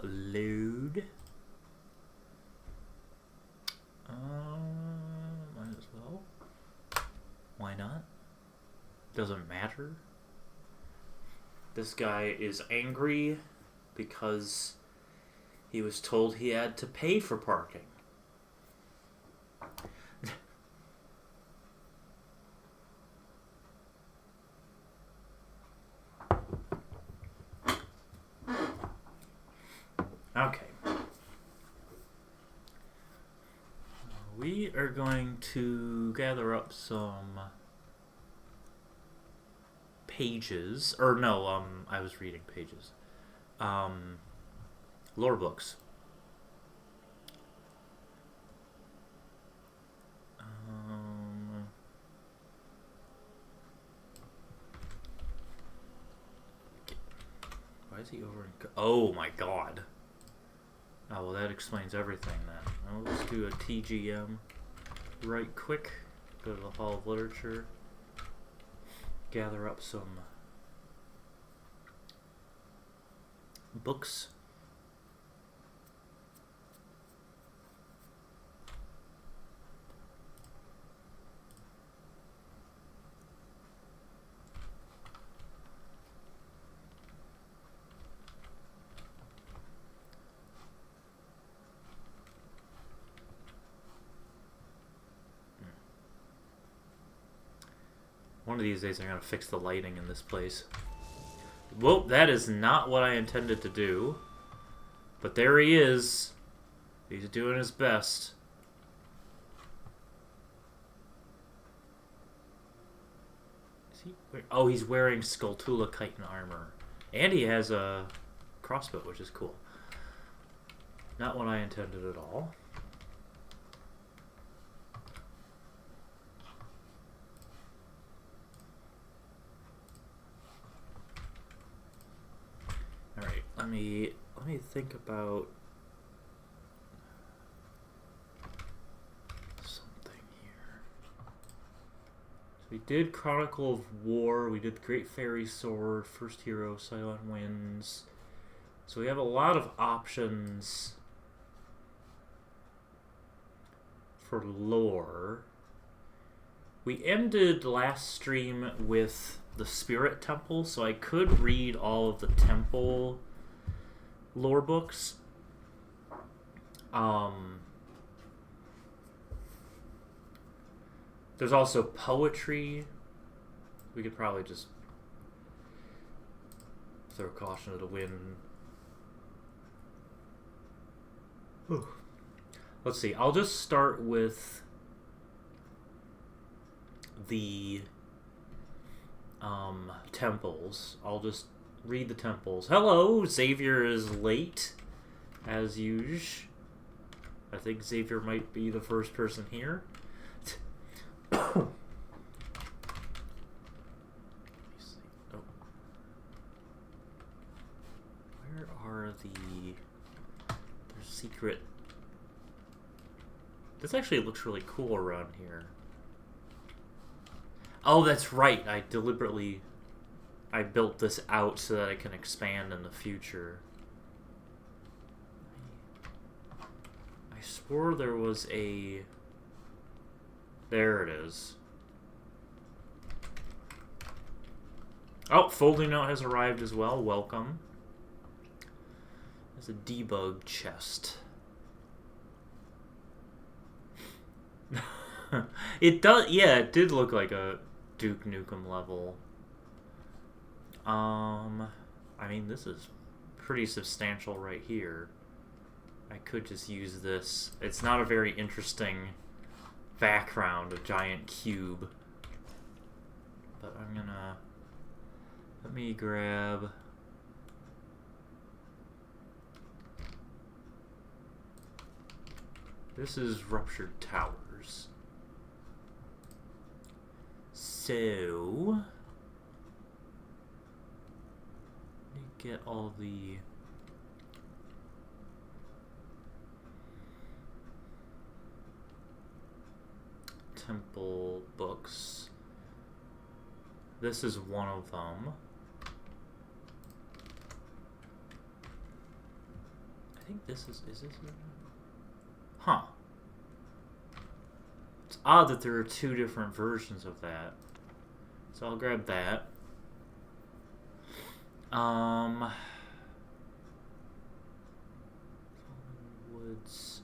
load. Might as well. Why not? Doesn't matter. This guy is angry because he was told he had to pay for parking. Okay. We are going to gather up some pages. Or no, I was reading pages. Lore books. Why is he over in... Oh my god. Oh, well, that explains everything then. Well, let's do a TGM right quick. Go to the Hall of Literature. Gather up some books. One of these days I'm going to fix the lighting in this place. Whoa, that is not what I intended to do. But there he is. He's doing his best. Is he oh, he's wearing Skulltula chitin armor. And he has a crossbow, which is cool. Not what I intended at all. Alright, let me think about something here. So we did Chronicle of War, we did Great Fairy Sword, First Hero, Silent Winds. So we have a lot of options for lore. We ended last stream with the Spirit Temple, so I could read all of the temple lore books. There's also poetry. We could probably just throw caution to the wind. Whew. Let's see, I'll just start with the temples. I'll just read the temples. Hello, Xavier is late, as usual. I think Xavier might be the first person here. Oh. Where are there's secret... This actually looks really cool around here. Oh, that's right. I built this out so that I can expand in the future. I swore there was a... There it is. Oh, folding note has arrived as well. Welcome. There's a debug chest. It does, yeah, it did look like a Duke Nukem level. I mean, this is pretty substantial right here. I could just use this. It's not a very interesting background, a giant cube. But I'm gonna... Let me grab... This is Ruptured Towers. So... Let me get all the... temple books. This is one of them. think this is this... Huh. It's odd that there are two different versions of that. So I'll grab that. Woods.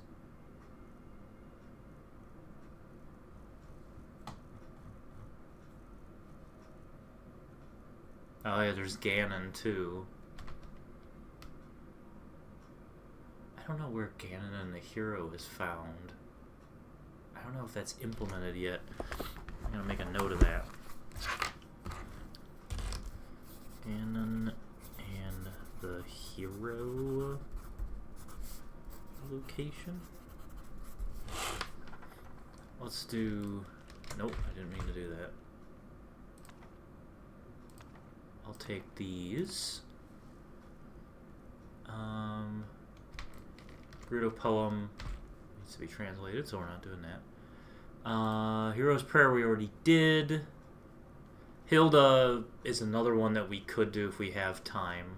Oh yeah, there's Ganon too. I don't know where Ganon and the hero is found. I don't know if that's implemented yet. I'm gonna make a note of that. Ganon and the hero location. Let's do... Nope, I didn't mean to do that. I'll take these. Gerudo poem needs to be translated, so we're not doing that. Hero's Prayer we already did. Hilda is another one that we could do if we have time.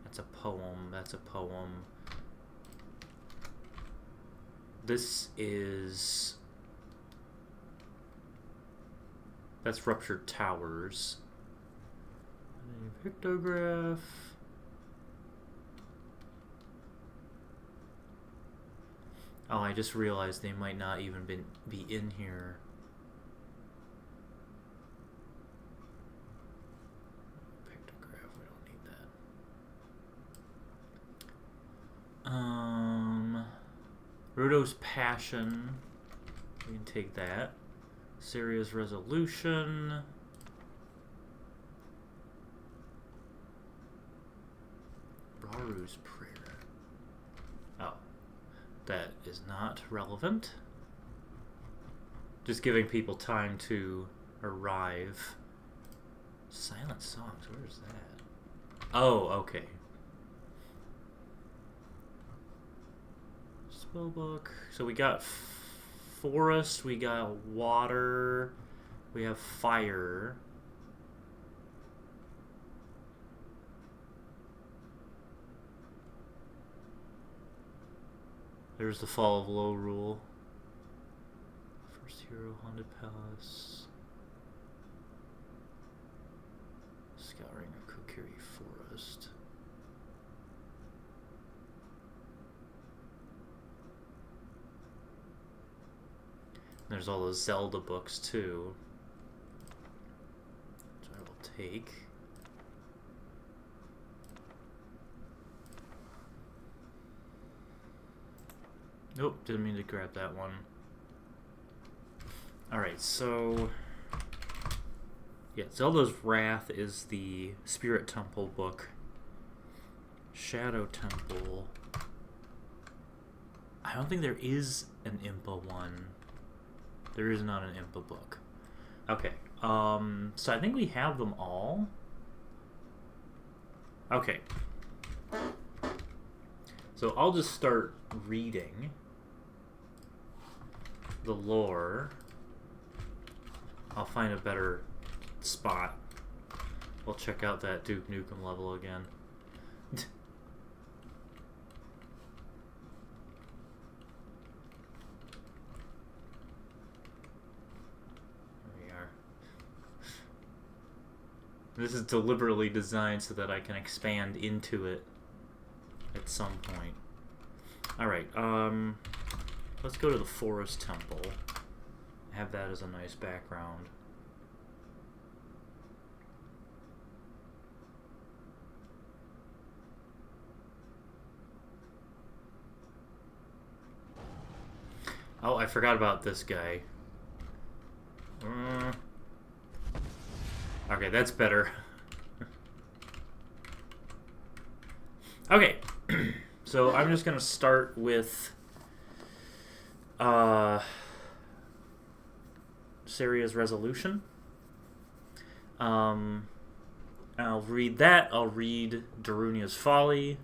That's a poem. That's a poem. This is... That's Ruptured Towers. Pictograph. Oh, I just realized they might not even be in here. Pictograph, we don't need that. Ruto's Passion. We can take that. Saria's Resolution. Baru's Prayer. Oh. That is not relevant. Just giving people time to arrive. Silent Songs, where is that? Oh, okay. Spellbook. So we got forest, we got water, we have fire. There's the Fall of Lorule. First Hero, Haunted Palace. Scouring of Kokiri Forest. There's all those Zelda books too, which I will take. Nope, didn't mean to grab that one. Alright, so... Yeah, Zelda's Wrath is the Spirit Temple book. Shadow Temple. I don't think there is an Impa one. There is not an Impa book. Okay, so I think we have them all. Okay. So I'll just start reading the lore. I'll find a better spot. We'll check out that Duke Nukem level again. This is deliberately designed so that I can expand into it at some point. Alright, let's go to the Forest Temple. Have that as a nice background. Oh, I forgot about this guy. Okay, that's better. Okay, so I'm just gonna start with Saria's Resolution. I'll read that. I'll read Darunia's Folly.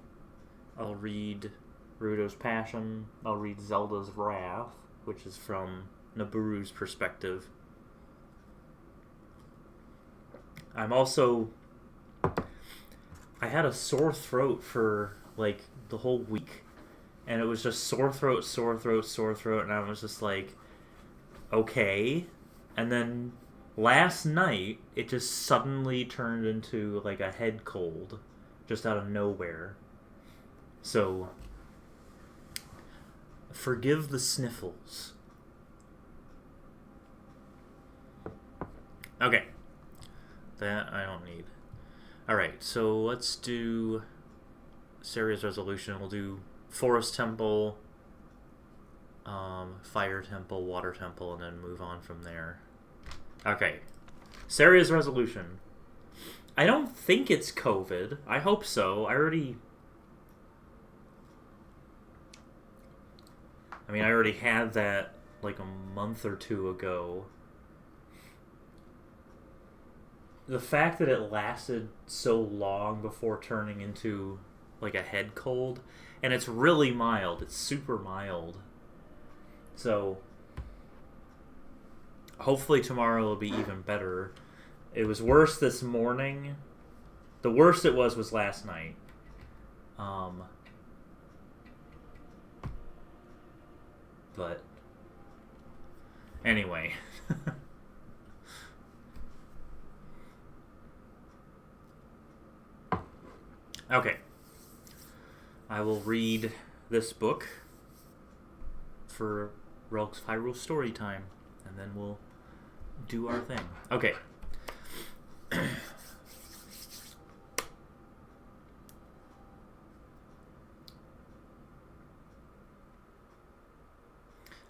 I'll read Ruto's Passion. I'll read Zelda's Wrath, which is from Naburu's perspective. I'm also... I had a sore throat for, like, the whole week. And it was just sore throat, sore throat, sore throat. And I was just like, okay. And then last night, it just suddenly turned into, like, a head cold. Just out of nowhere. So, forgive the sniffles. Okay. That I don't need. Alright, so let's do Saria's resolution. We'll do Forest Temple, Fire Temple, Water Temple, and then move on from there. Okay. Saria's resolution. I don't think it's COVID. I hope so. I already had that like a month or two ago. The fact that it lasted so long before turning into like a head cold, and it's really mild. It's super mild. So hopefully tomorrow will be even better. It was worse this morning. The worst it was last night. But anyway. Okay. I will read this book for Relics of Hyrule Storytime, and then we'll do our thing. Okay.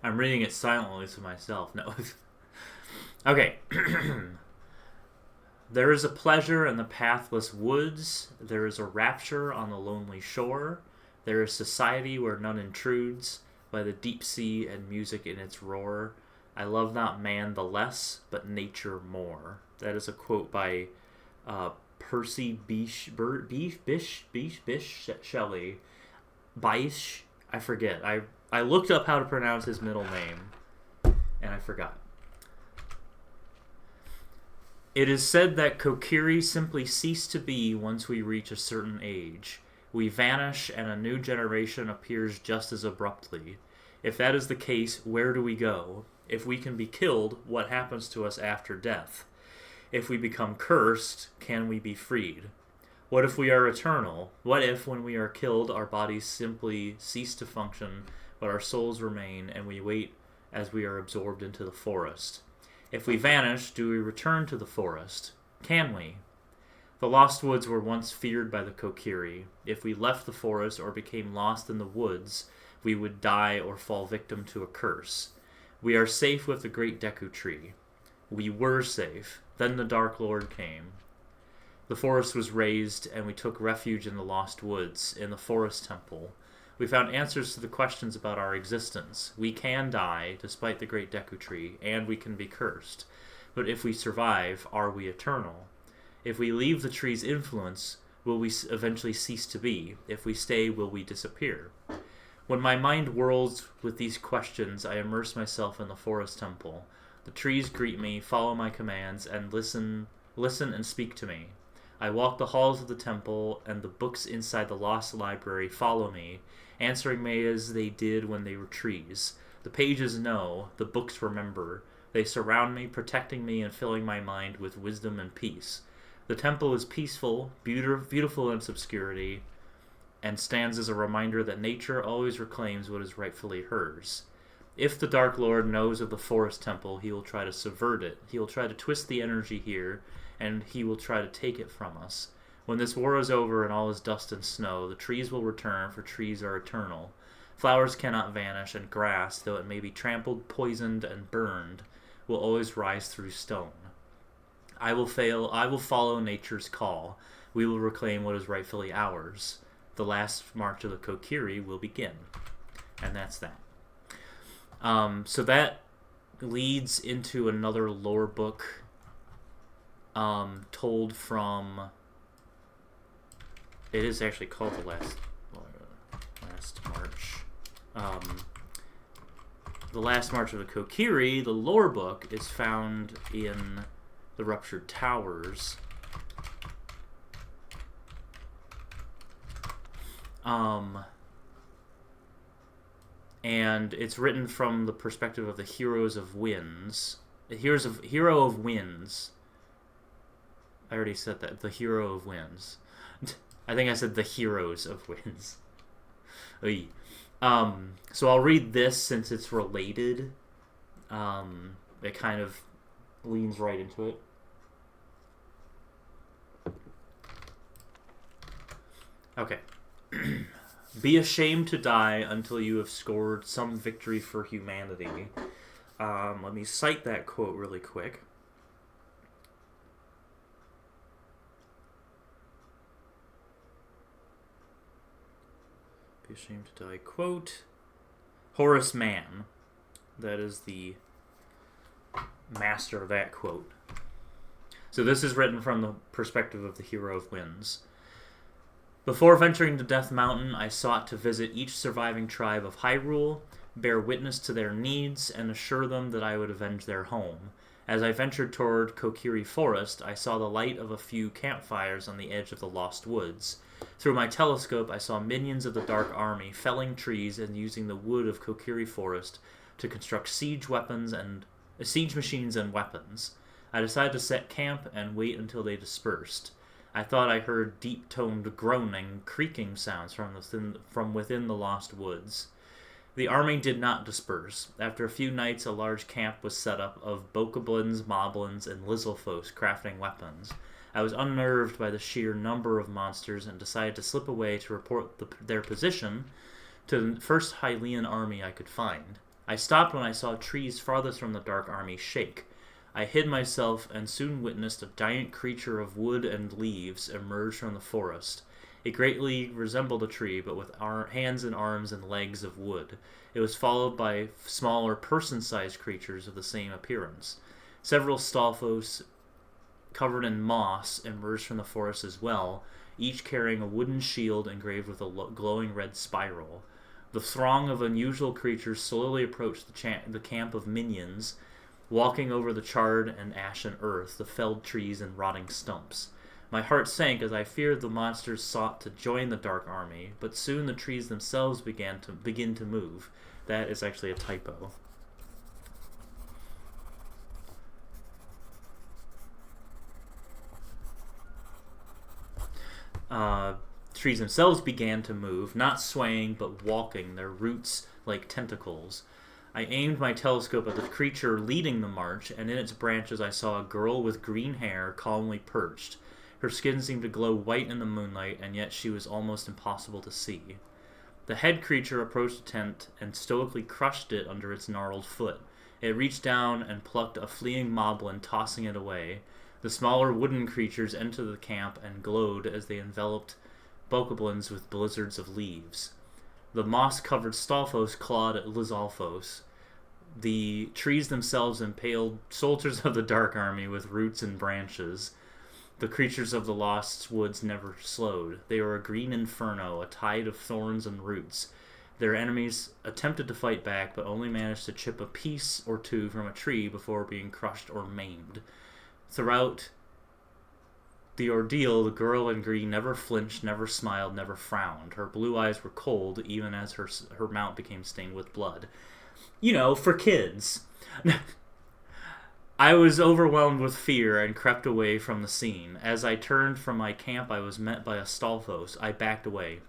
I'm reading it silently to myself. No. Okay. There is a pleasure in the pathless woods. There is a rapture on the lonely shore. There is society where none intrudes, by the deep sea and music in its roar. I love not man the less, but nature more. That is a quote by Percy Shelley. Bysshe? I forget. I looked up how to pronounce his middle name, and I forgot. It is said that Kokiri simply cease to be once we reach a certain age. We vanish, and a new generation appears just as abruptly. If that is the case, where do we go? If we can be killed, what happens to us after death? If we become cursed, can we be freed? What if we are eternal? What if, when we are killed, our bodies simply cease to function, but our souls remain, and we wait as we are absorbed into the forest? If we vanish, do we return to the forest? Can we? The lost woods were once feared by the Kokiri. If we left the forest or became lost in the woods, we would die or fall victim to a curse. We are safe with the great Deku Tree. We were safe. Then the Dark Lord came. The forest was raised, and we took refuge in the lost woods, in the Forest Temple. We found answers to the questions about our existence. We can die, despite the great Deku Tree, and we can be cursed. But if we survive, are we eternal? If we leave the tree's influence, will we eventually cease to be? If we stay, will we disappear? When my mind whirls with these questions, I immerse myself in the Forest Temple. The trees greet me, follow my commands, and listen and speak to me. I walk the halls of the temple, and the books inside the lost library follow me, answering me as they did when they were trees. The pages know, the books remember. They surround me, protecting me and filling my mind with wisdom and peace. The temple is peaceful, beautiful in its obscurity, and stands as a reminder that nature always reclaims what is rightfully hers. If the Dark Lord knows of the Forest Temple, he will try to subvert it. He will try to twist the energy here, and he will try to take it from us. When this war is over and all is dust and snow, the trees will return, for trees are eternal. Flowers cannot vanish, and grass, though it may be trampled, poisoned, and burned, will always rise through stone. I will follow nature's call. We will reclaim what is rightfully ours. The last march of the Kokiri will begin. And that's that. So that leads into another lore book told from... It is actually called the Last March. The Last March of the Kokiri, the lore book, is found in the Ruptured Towers. And it's written from the perspective of the Heroes of Winds. Hero of Winds. I already said that. The Hero of Winds. I think I said the Heroes of Winds. So I'll read this since it's related. It kind of leans right into it. Okay. Be ashamed to die until you have scored some victory for humanity. Let me cite that quote really quick. Be ashamed to die. Quote, Horace Mann. That is the master of that quote. So this is written from the perspective of the Hero of Winds. Before venturing to Death Mountain, I sought to visit each surviving tribe of Hyrule, bear witness to their needs, and assure them that I would avenge their home. As I ventured toward Kokiri Forest, I saw the light of a few campfires on the edge of the Lost Woods. Through my telescope, I saw minions of the Dark Army felling trees and using the wood of Kokiri Forest to construct siege machines and weapons. I decided to set camp and wait until they dispersed. I thought I heard deep-toned groaning, creaking sounds from within the Lost Woods. The army did not disperse. After a few nights, a large camp was set up of bokoblins, moblins, and lizalfos crafting weapons. I was unnerved by the sheer number of monsters and decided to slip away to report their position to the first Hylian army I could find. I stopped when I saw trees farthest from the Dark Army shake. I hid myself and soon witnessed a giant creature of wood and leaves emerge from the forest. It greatly resembled a tree, but with hands and arms and legs of wood. It was followed by smaller person-sized creatures of the same appearance. Several Stalfos covered in moss emerged from the forest as well, each carrying a wooden shield engraved with a glowing red spiral. The throng of unusual creatures slowly approached the camp of minions, walking over the charred and ashen earth, the felled trees and rotting stumps. My heart sank as I feared the monsters sought to join the Dark Army, but soon the trees themselves begin to move. That is actually a typo. Trees themselves began to move, not swaying, but walking, their roots like tentacles. I aimed my telescope at the creature leading the march, and in its branches I saw a girl with green hair calmly perched. Her skin seemed to glow white in the moonlight, and yet she was almost impossible to see. The head creature approached the tent and stoically crushed it under its gnarled foot. It reached down and plucked a fleeing moblin, tossing it away. The smaller wooden creatures entered the camp and glowed as they enveloped bokoblins with blizzards of leaves. The moss-covered Stalfos clawed at Lizalfos. The trees themselves impaled soldiers of the Dark Army with roots and branches. The creatures of the Lost Woods never slowed. They were a green inferno, a tide of thorns and roots. Their enemies attempted to fight back, but only managed to chip a piece or two from a tree before being crushed or maimed. Throughout the ordeal, the girl in green never flinched, never smiled, never frowned. Her blue eyes were cold, even as her mount became stained with blood. You know, for kids. I was overwhelmed with fear and crept away from the scene. As I turned from my camp, I was met by a Stalfos. I backed away.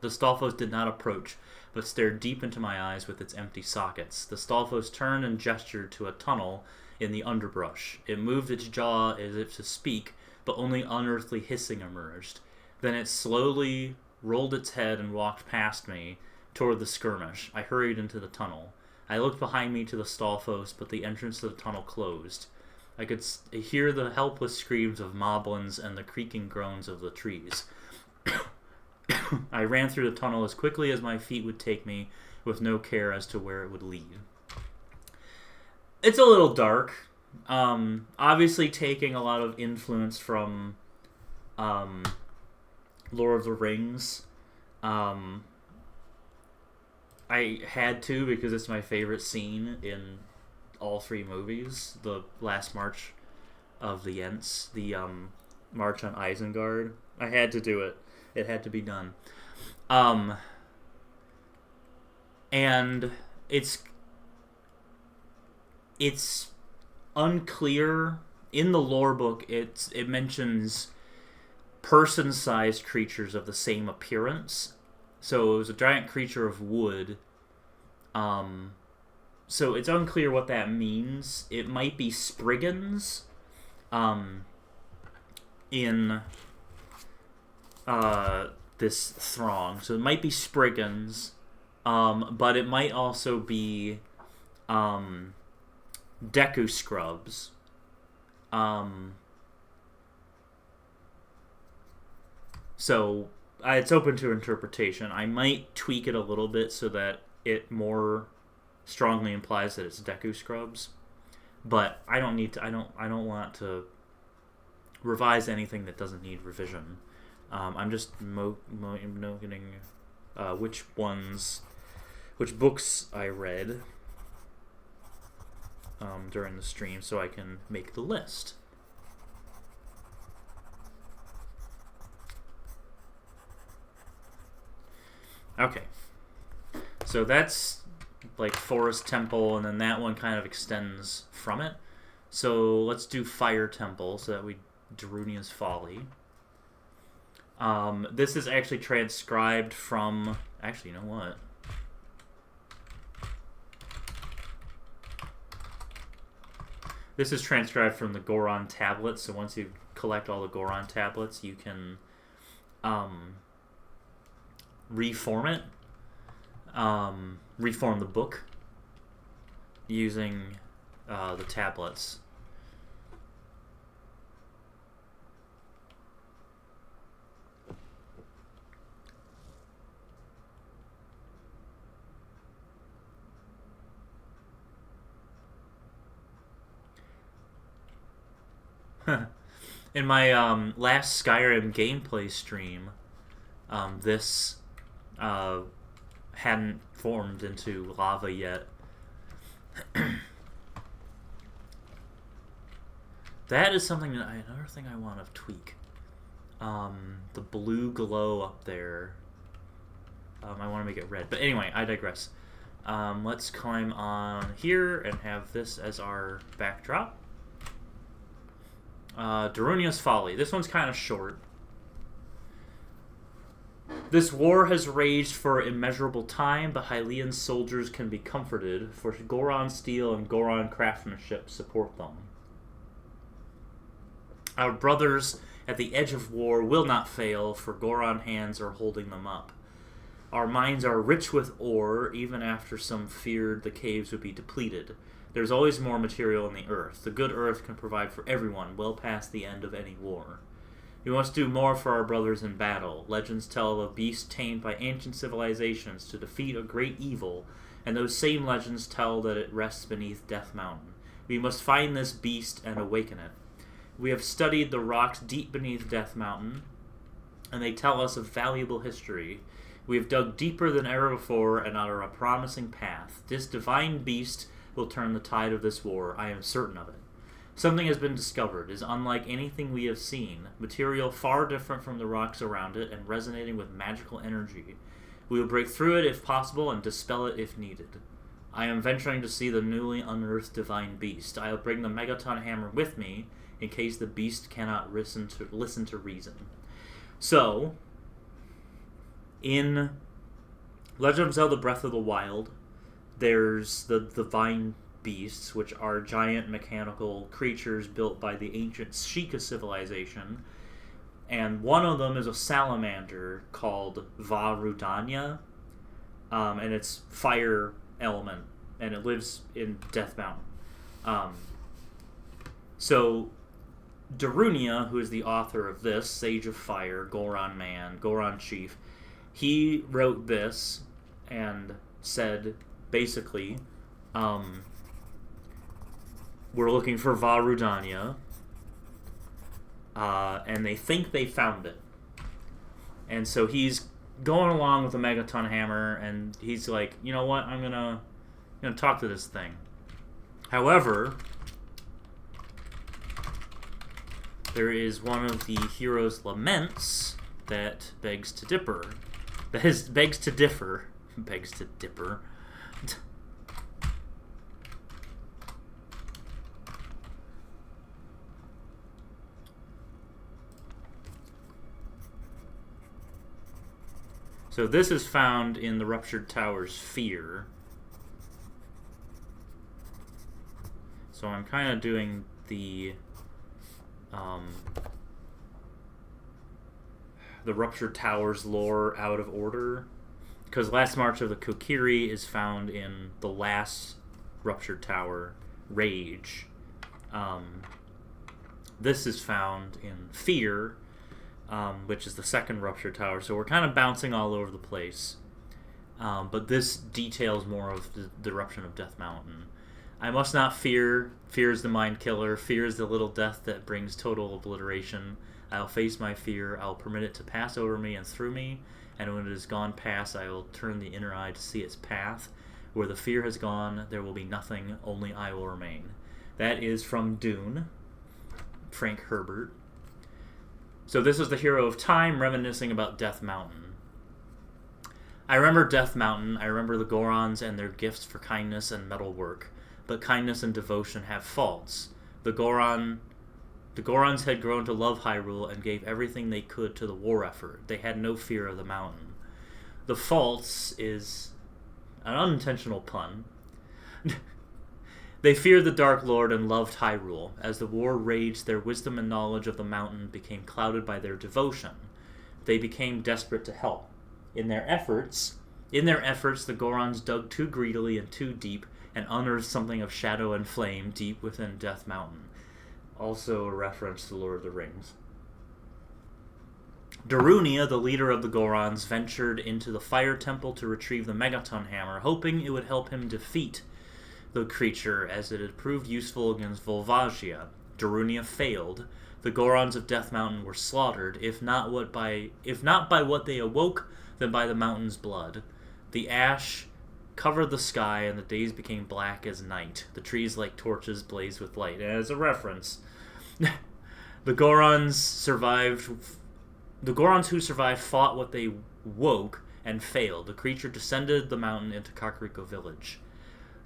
The Stalfos did not approach, but stared deep into my eyes with its empty sockets. The Stalfos turned and gestured to a tunnel in the underbrush. It moved its jaw as if to speak, but only unearthly hissing emerged. Then it slowly rolled its head and walked past me toward the skirmish. I hurried into the tunnel. I looked behind me to the Stalfos, but the entrance to the tunnel closed. I could hear the helpless screams of moblins and the creaking groans of the trees. I ran through the tunnel as quickly as my feet would take me, with no care as to where it would lead. It's a little dark. Obviously taking a lot of influence from Lord of the Rings. I had to because it's my favorite scene in all three movies. The last march of the Ents, the march on Isengard. I had to do it. It had to be done. And it's unclear in the lore book. It mentions person-sized creatures of the same appearance. So it was a giant creature of wood. So it's unclear what that means. It might be Spriggans. In this throng. So it might be Spriggans. But it might also be Deku Scrubs. So it's open to interpretation. I might tweak it a little bit so that it more strongly implies that it's Deku Scrubs, but I don't need to. I don't want to revise anything that doesn't need revision. I'm just noting which books I read during the stream, so I can make the list. Okay, so that's like Forest Temple, and then that one kind of extends from it. So let's do Fire Temple, so that we Darunia's Folly. This is actually transcribed from... Actually, you know what? This is transcribed from the Goron tablets, so once you collect all the Goron tablets, you can reform it. Reform the book using the tablets. In my last Skyrim gameplay stream, this hadn't formed into lava yet. That is something that another thing I want to tweak. The blue glow up there. I want to make it red, but anyway, I digress. Let's climb on here and have this as our backdrop. Darunia's Folly. This one's kind of short. This war has raged for immeasurable time, but Hylian's soldiers can be comforted, for Goron steel and Goron craftsmanship support them. Our brothers at the edge of war will not fail, for Goron hands are holding them up. Our mines are rich with ore, even after some feared the caves would be depleted. There's always more material in the earth. The good earth can provide for everyone, well past the end of any war. We must do more for our brothers in battle. Legends tell of a beast tamed by ancient civilizations to defeat a great evil, and those same legends tell that it rests beneath Death Mountain. We must find this beast and awaken it. We have studied the rocks deep beneath Death Mountain, and they tell us of valuable history. We have dug deeper than ever before and are on a promising path. This divine beast will turn the tide of this war. I am certain of it. Something has been discovered. It is unlike anything we have seen. Material far different from the rocks around it and resonating with magical energy. We will break through it if possible and dispel it if needed. I am venturing to see the newly unearthed divine beast. I will bring the Megaton Hammer with me in case the beast cannot listen to reason. So, in Legend of Zelda Breath of the Wild, there's the divine beasts, which are giant mechanical creatures built by the ancient Sheikah civilization. And one of them is a salamander called Varudanya. And it's fire element. And it lives in Death Mountain. So Darunia, who is the author of this, Sage of Fire, Goron Man, Goron Chief, he wrote this and said, basically, we're looking for Varudanya, and they think they found it. And so he's going along with the Megaton Hammer, and he's like, you know what, I'm gonna talk to this thing. However, there is one of the hero's laments that begs to differ. begs to differ. Begs to dipper. So this is found in the Ruptured Tower's Fear. So I'm kind of doing the Ruptured Tower's lore out of order, because Last March of the Kokiri is found in the last Ruptured Tower, Rage. This is found in Fear, which is the second Ruptured Tower. So we're kind of bouncing all over the place. But this details more of the eruption of Death Mountain. I must not fear. Fear is the mind killer. Fear is the little death that brings total obliteration. I'll face my fear. I'll permit it to pass over me and through me. And when it is gone past, I will turn the inner eye to see its path. Where the fear has gone, there will be nothing. Only I will remain. That is from Dune. Frank Herbert. So this is the hero of time reminiscing about Death Mountain. I remember Death Mountain. I remember the Gorons and their gifts for kindness and metalwork. But kindness and devotion have faults. The Gorons had grown to love Hyrule and gave everything they could to the war effort. They had no fear of the mountain. The faults is an unintentional pun. They feared the Dark Lord and loved Hyrule. As the war raged, their wisdom and knowledge of the mountain became clouded by their devotion. They became desperate to help. In their efforts, the Gorons dug too greedily and too deep and unearthed something of shadow and flame deep within Death Mountain. Also a reference to Lord of the Rings. Darunia, the leader of the Gorons, ventured into the Fire Temple to retrieve the Megaton Hammer, hoping it would help him defeat the creature, as it had proved useful against Volvagia. Darunia failed. The Gorons of Death Mountain were slaughtered, if not by what they awoke, then by the mountain's blood. The ash covered the sky, and the days became black as night. The trees, like torches, blazed with light. And as a reference, the Gorons who survived fought what they woke and failed. The creature descended the mountain into Kakariko Village.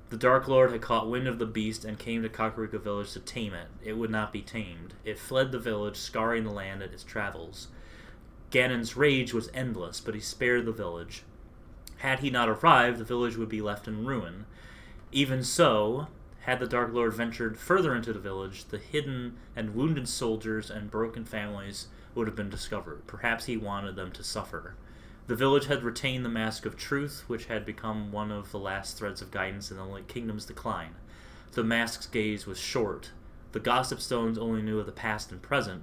The Dark Lord had caught wind of the beast and came to Kakariko Village to tame it. It would not be tamed. It fled the village, scarring the land at its travels. Ganon's rage was endless, but he spared the village. Had he not arrived, the village would be left in ruin. Even so, had the Dark Lord ventured further into the village, the hidden and wounded soldiers and broken families would have been discovered. Perhaps he wanted them to suffer. The village had retained the Mask of Truth, which had become one of the last threads of guidance in the kingdom's decline. The mask's gaze was short. The Gossip Stones only knew of the past and present,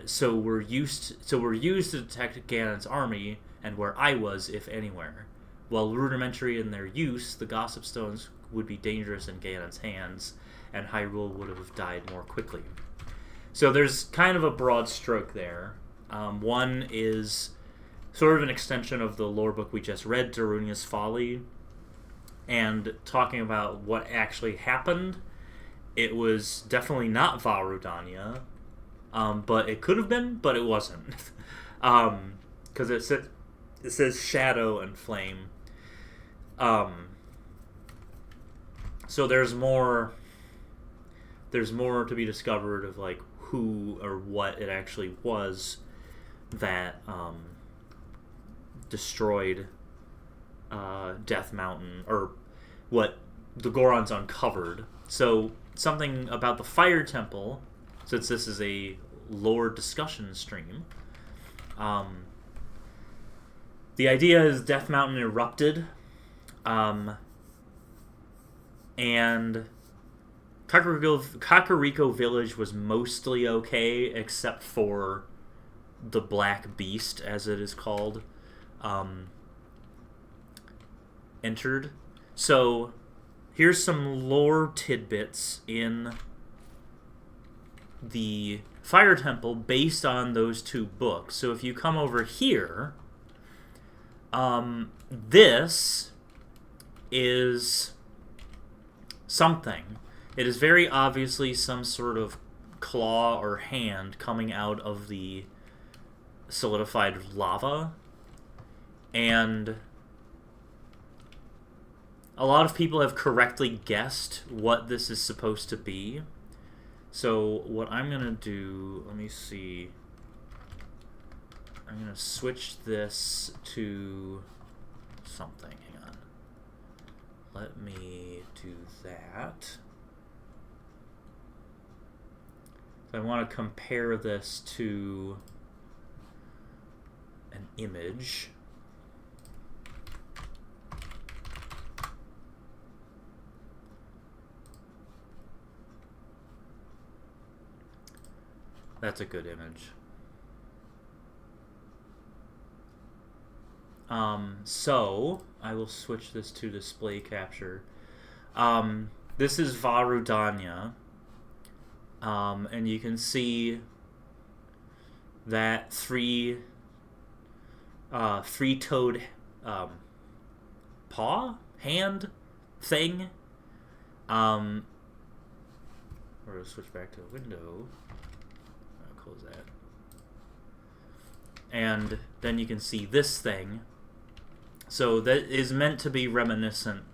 so were used to detect Ganon's army, and where I was, if anywhere. While rudimentary in their use, the Gossip Stones would be dangerous in Ganon's hands, and Hyrule would have died more quickly. So there's kind of a broad stroke there. One is sort of an extension of the lore book we just read, Darunia's Folly, and talking about what actually happened. It was definitely not Vah Rudania, but it could have been, but it wasn't. Because it says shadow and flame. So there's more to be discovered of like who or what it actually was that destroyed Death Mountain, or what the Gorons uncovered. So something about the Fire Temple, since this is a lore discussion stream, the idea is Death Mountain erupted, and Kakariko Village was mostly okay, except for the Black Beast, as it is called, entered. So here's some lore tidbits in the Fire Temple based on those two books. So if you come over here, this is something. It is very obviously some sort of claw or hand coming out of the solidified lava. And a lot of people have correctly guessed what this is supposed to be. So what I'm going to do, let me see. I'm going to switch this to something. Hang on. Let me do that. So I want to compare this to an image. That's a good image. So I will switch this to display capture. This is Varudanya. And you can see that three-toed hand thing. We're going to switch back to the window. I'll close that. And then you can see this thing. So that is meant to be reminiscent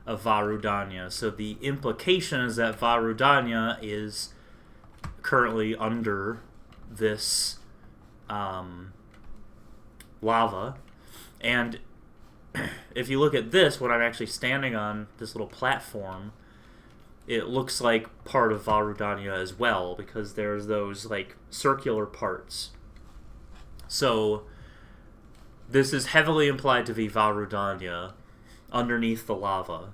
of Varudanya. So the implication is that Varudanya is currently under this lava. And if you look at this, what I'm actually standing on, this little platform, it looks like part of Varudanya as well, because there's those like circular parts. So this is heavily implied to be Varudanya underneath the lava.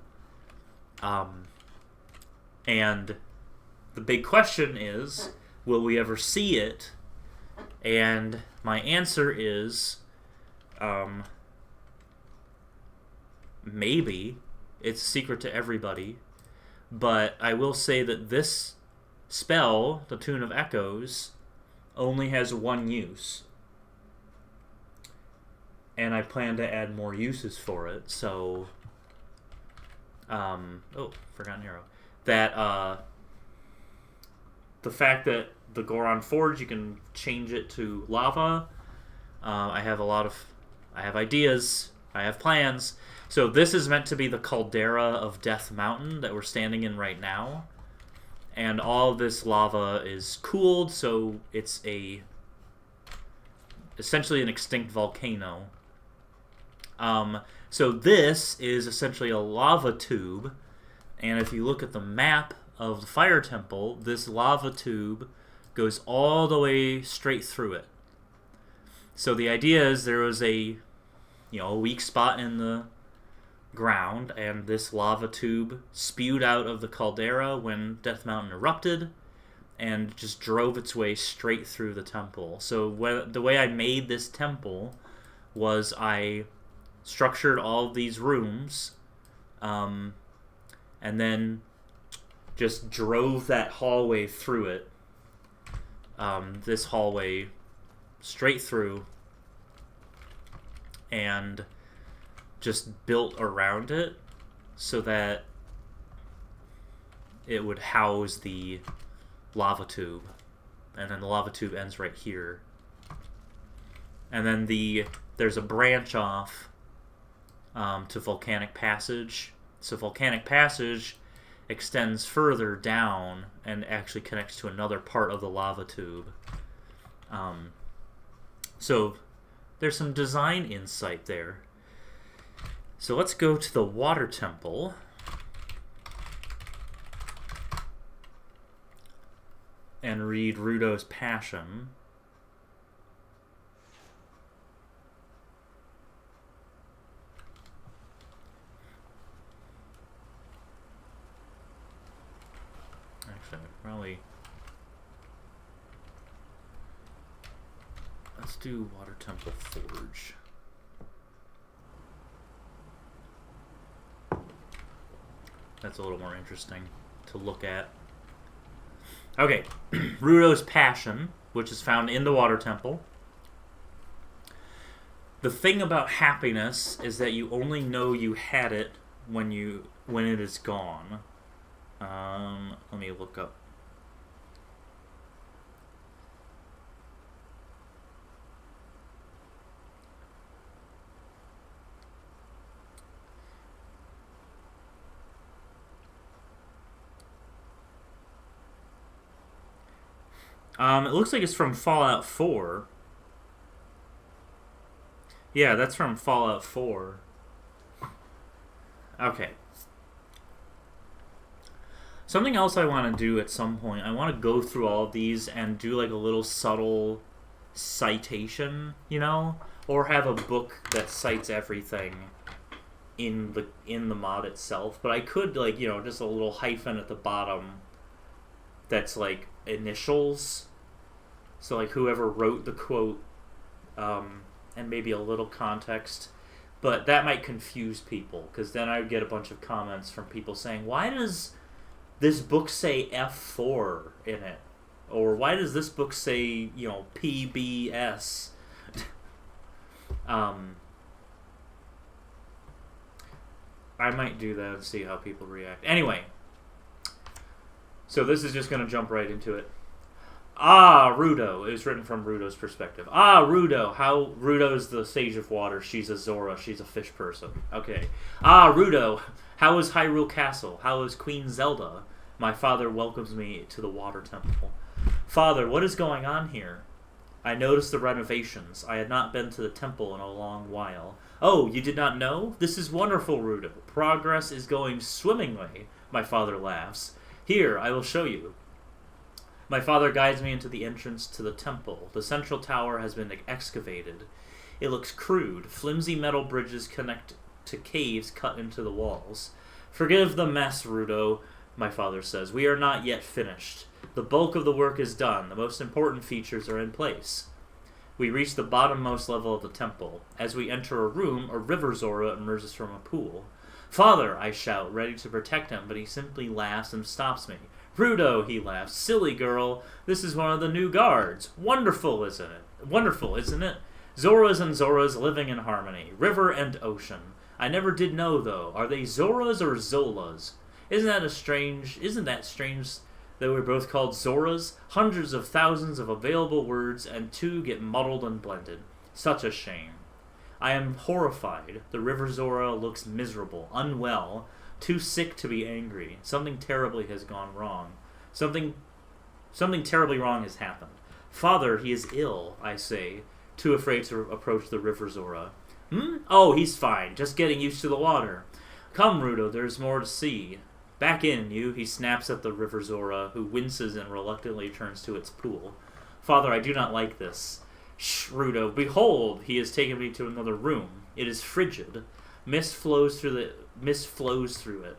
And the big question is, will we ever see it? And my answer is, maybe. It's a secret to everybody. But I will say that this spell, the Tune of Echoes, only has one use. And I plan to add more uses for it, so... oh, Forgotten Arrow. That, the fact that the Goron Forge, you can change it to lava. I have ideas. I have plans. So this is meant to be the caldera of Death Mountain that we're standing in right now. And all of this lava is cooled, so it's essentially an extinct volcano. So this is essentially a lava tube, and if you look at the map of the Fire Temple, this lava tube goes all the way straight through it. So the idea is there was a weak spot in the ground, and this lava tube spewed out of the caldera when Death Mountain erupted, and just drove its way straight through the temple. So the way I made this temple was I structured all of these rooms, and then just drove that hallway through it. This hallway straight through, and just built around it so that it would house the lava tube. And then the lava tube ends right here. And then there's a branch off to Volcanic Passage. So Volcanic Passage extends further down and actually connects to another part of the lava tube. So there's some design insight there. So let's go to the Water Temple. And read Ruto's Passion. Actually, probably... Let's do Water Temple Forge. That's a little more interesting to look at. Okay, Ruto's Passion, which is found in the Water Temple. The thing about happiness is that you only know you had it when it is gone. Let me look up. It looks like it's from Fallout 4. Yeah, that's from Fallout 4. Okay. Something else I want to do at some point, I want to go through all of these and do like a little subtle citation, you know? Or have a book that cites everything in the mod itself. But I could, like, you know, just a little hyphen at the bottom that's like initials. So like whoever wrote the quote, and maybe a little context. But that might confuse people, because then I would get a bunch of comments from people saying, why does this book say F4 in it? Or why does this book say, you know, PBS? I might do that and see how people react. Anyway, so this is just going to jump right into it. Ah, Ruto. It was written from Ruto's perspective. Ah, Ruto. Ruto's the Sage of Water. She's a Zora. She's a fish person. Okay. Ah, Ruto. How is Hyrule Castle? How is Queen Zelda? My father welcomes me to the Water Temple. Father, what is going on here? I noticed the renovations. I had not been to the temple in a long while. Oh, you did not know? This is wonderful, Ruto. Progress is going swimmingly. My father laughs. Here, I will show you. My father guides me into the entrance to the temple. The central tower has been excavated. It looks crude. Flimsy metal bridges connect to caves cut into the walls. Forgive the mess, Ruto, my father says. We are not yet finished. The bulk of the work is done. The most important features are in place. We reach the bottommost level of the temple. As we enter a room, a river Zora emerges from a pool. Father, I shout, ready to protect him, but he simply laughs and stops me. Ruto, he laughs. Silly girl, this is one of the new guards. Wonderful, isn't it? Wonderful, isn't it? Zoras and Zoras living in harmony. River and ocean. I never did know, though. Are they Zoras or Zolas? Isn't that strange that we're both called Zoras? Hundreds of thousands of available words, and two get muddled and blended. Such a shame. I am horrified. The River Zora looks miserable, unwell, too sick to be angry. Something terribly has gone wrong. Something terribly wrong has happened. Father, he is ill, I say, too afraid to approach the River Zora. Oh, he's fine, just getting used to the water. Come, Ruto, there's more to see. Back in, you, he snaps at the River Zora, who winces and reluctantly turns to its pool. Father, I do not like this. Shh, Ruto, behold, he has taken me to another room. It is frigid. Mist flows through it.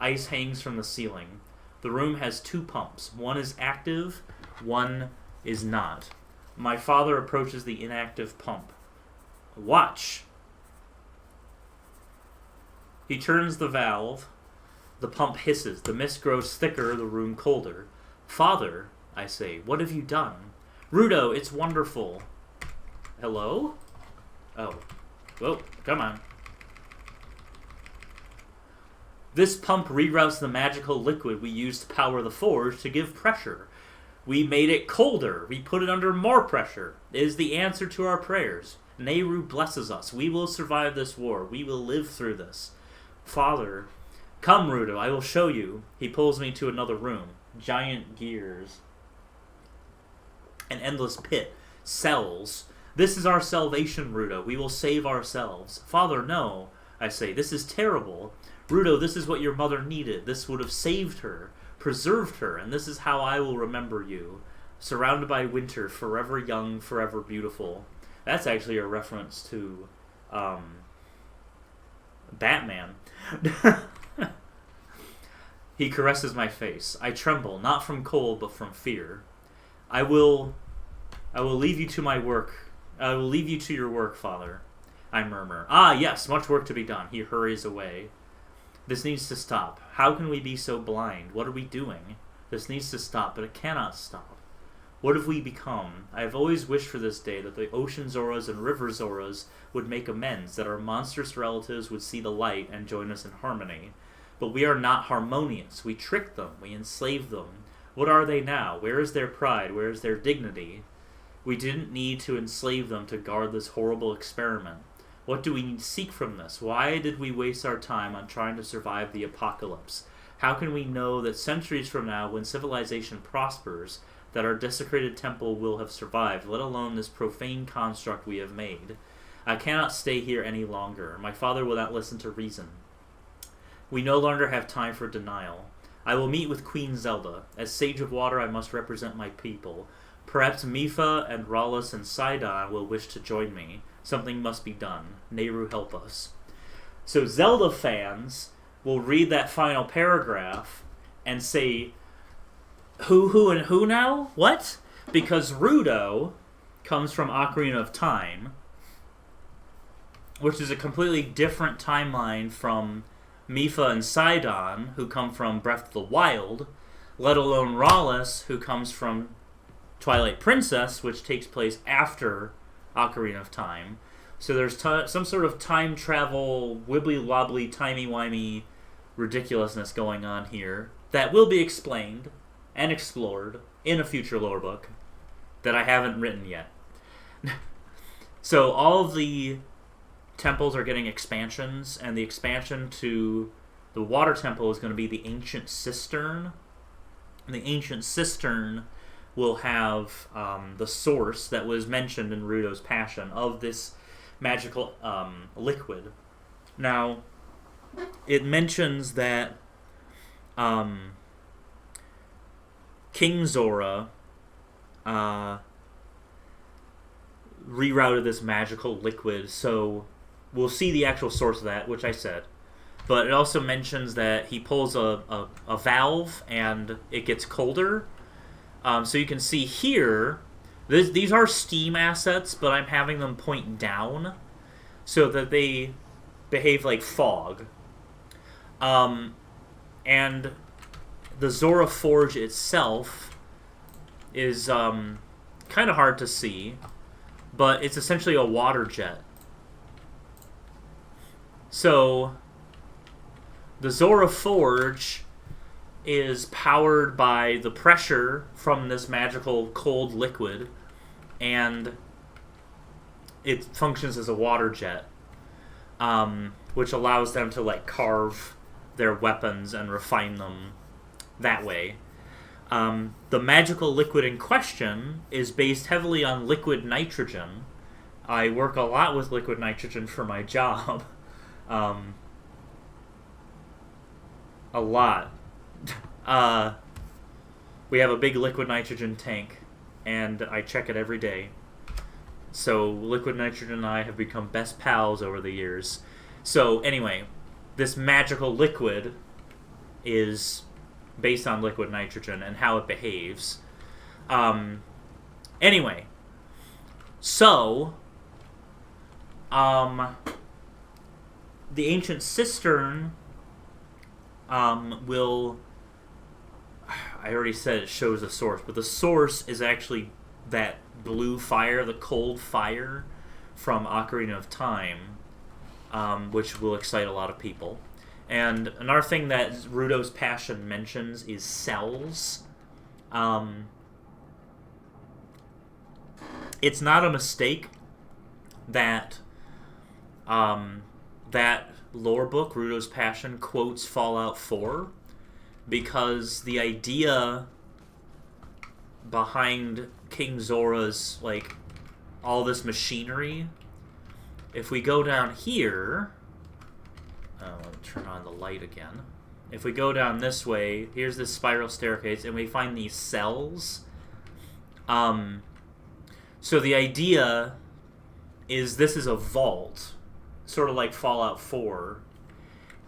Ice hangs from the ceiling. The room has two pumps. One is active, one is not. My father approaches the inactive pump. Watch! He turns the valve. The pump hisses. The mist grows thicker, the room colder. Father, I say, what have you done? Ruto, it's wonderful. Hello? Oh. Whoa, come on. This pump reroutes the magical liquid we used to power the forge to give pressure. We made it colder. We put it under more pressure. It is the answer to our prayers. Nehru blesses us. We will survive this war. We will live through this. Father, come, Ruto, I will show you. He pulls me to another room. Giant gears. An endless pit. Cells. This is our salvation, Ruto. We will save ourselves. Father, no. I say, this is terrible. Ruto, this is what your mother needed. This would have saved her, preserved her, and this is how I will remember you. Surrounded by winter, forever young, forever beautiful. That's actually a reference to Batman. He caresses my face. I tremble, not from cold, but from fear. I will leave you to my work. I will leave you to your work, Father. I murmur. Ah, yes, much work to be done. He hurries away. This needs to stop. How can we be so blind? What are we doing? This needs to stop, but it cannot stop. What have we become? I have always wished for this day that the ocean Zoras and river Zoras would make amends, that our monstrous relatives would see the light and join us in harmony. But we are not harmonious. We trick them. We enslave them. What are they now? Where is their pride? Where is their dignity? We didn't need to enslave them to guard this horrible experiment. What do we seek from this? Why did we waste our time on trying to survive the apocalypse? How can we know that centuries from now, when civilization prospers, that our desecrated temple will have survived, let alone this profane construct we have made. I cannot stay here any longer. My father will not listen to reason. We no longer have time for denial. I will meet with Queen Zelda. As Sage of Water, I must represent my people. Perhaps Mipha and Rallis and Sidon will wish to join me. Something must be done. Nehru, help us. So Zelda fans will read that final paragraph and say, who, and who now? What? Because Ruto comes from Ocarina of Time, which is a completely different timeline from Mipha and Sidon, who come from Breath of the Wild, let alone Rallis, who comes from Twilight Princess, which takes place after Ocarina of Time. So there's some sort of time travel, wibbly-wobbly, timey-wimey ridiculousness going on here that will be explained and explored in a future lore book that I haven't written yet. So all of the temples are getting expansions, and the expansion to the water temple is going to be the Ancient Cistern. And the Ancient Cistern will have the source that was mentioned in Ruto's Passion of this magical liquid. Now, it mentions that King Zora rerouted this magical liquid, so we'll see the actual source of that, which I said. But it also mentions that he pulls a valve and it gets colder. So you can see here, these are Steam assets, but I'm having them point down so that they behave like fog. And the Zora Forge itself is kind of hard to see, but it's essentially a water jet. So the Zora Forge is powered by the pressure from this magical cold liquid, and it functions as a water jet, which allows them to like carve their weapons and refine them that way. The magical liquid in question is based heavily on liquid nitrogen. I work a lot with liquid nitrogen for my job. A lot. We have a big liquid nitrogen tank, and I check it every day. So liquid nitrogen and I have become best pals over the years. So anyway, this magical liquid is based on liquid nitrogen and how it behaves. Anyway, so the Ancient Cistern will... I already said it shows the source, but the source is actually that blue fire, the cold fire from Ocarina of Time, which will excite a lot of people. And another thing that Ruto's Passion mentions is cells. It's not a mistake that that lore book, Ruto's Passion, quotes Fallout 4, because the idea behind King Zora's, like, all this machinery, if we go down here, let me turn on the light again. If we go down this way, here's this spiral staircase, and we find these cells. So the idea is this is a vault, sort of like Fallout 4,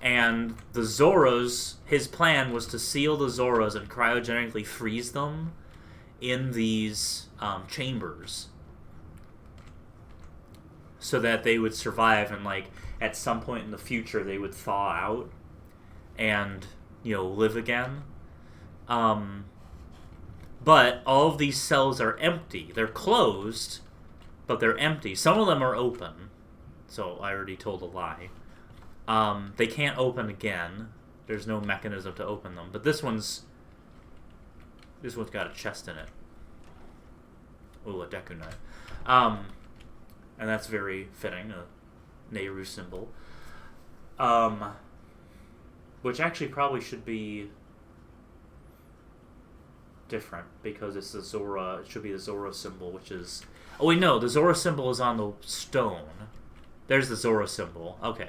and the Zoras, his plan was to seal the Zoras and cryogenically freeze them in these chambers so that they would survive, and like at some point in the future they would thaw out and, you know, live again. But all of these cells are empty. They're closed, but they're empty. Some of them are open, so I already told a lie. They can't open again. There's no mechanism to open them. But this one's got a chest in it. Ooh, a Deku knife. And that's very fitting, a Nehru symbol. Which actually probably should be different because it's the Zora. It should be the Zora symbol, which is. Oh wait, no, the Zora symbol is on the stone. There's the Zora symbol. Okay,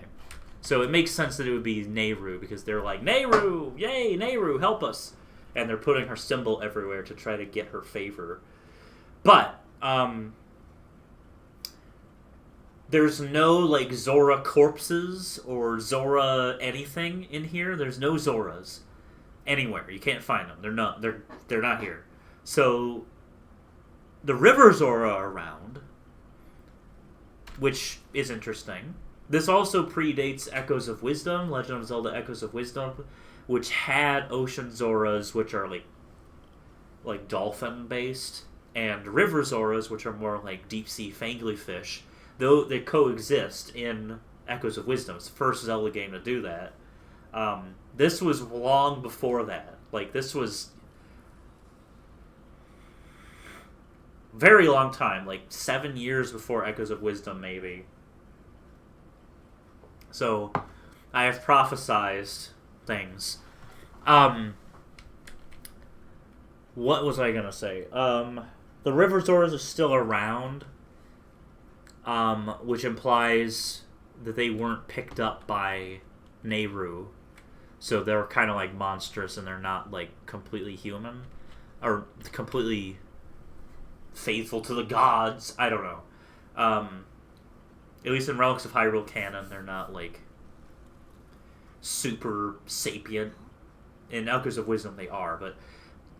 so it makes sense that it would be Nehru because they're like, Nehru, yay, Nehru, help us, and they're putting her symbol everywhere to try to get her favor. But there's no like Zora corpses or Zora anything in here. There's no Zoras anywhere. You can't find them. They're not here. So the River Zora are around, which is interesting. This also predates Echoes of Wisdom, Legend of Zelda Echoes of Wisdom, which had Ocean Zoras, which are like dolphin based, and River Zoras, which are more like deep sea fangly fish. Though they coexist in Echoes of Wisdom. It's the first Zelda game to do that. This was long before that. Like, this was very long time. Like, 7 years before Echoes of Wisdom, maybe. So, I have prophesized things. What was I going to say? The River Zoras are still around. Which implies that they weren't picked up by Nehru. So they're kind of like monstrous and they're not like completely human. Or completely faithful to the gods. I don't know. At least in Relics of Hyrule canon, they're not like super sapient. In Echoes of Wisdom they are, but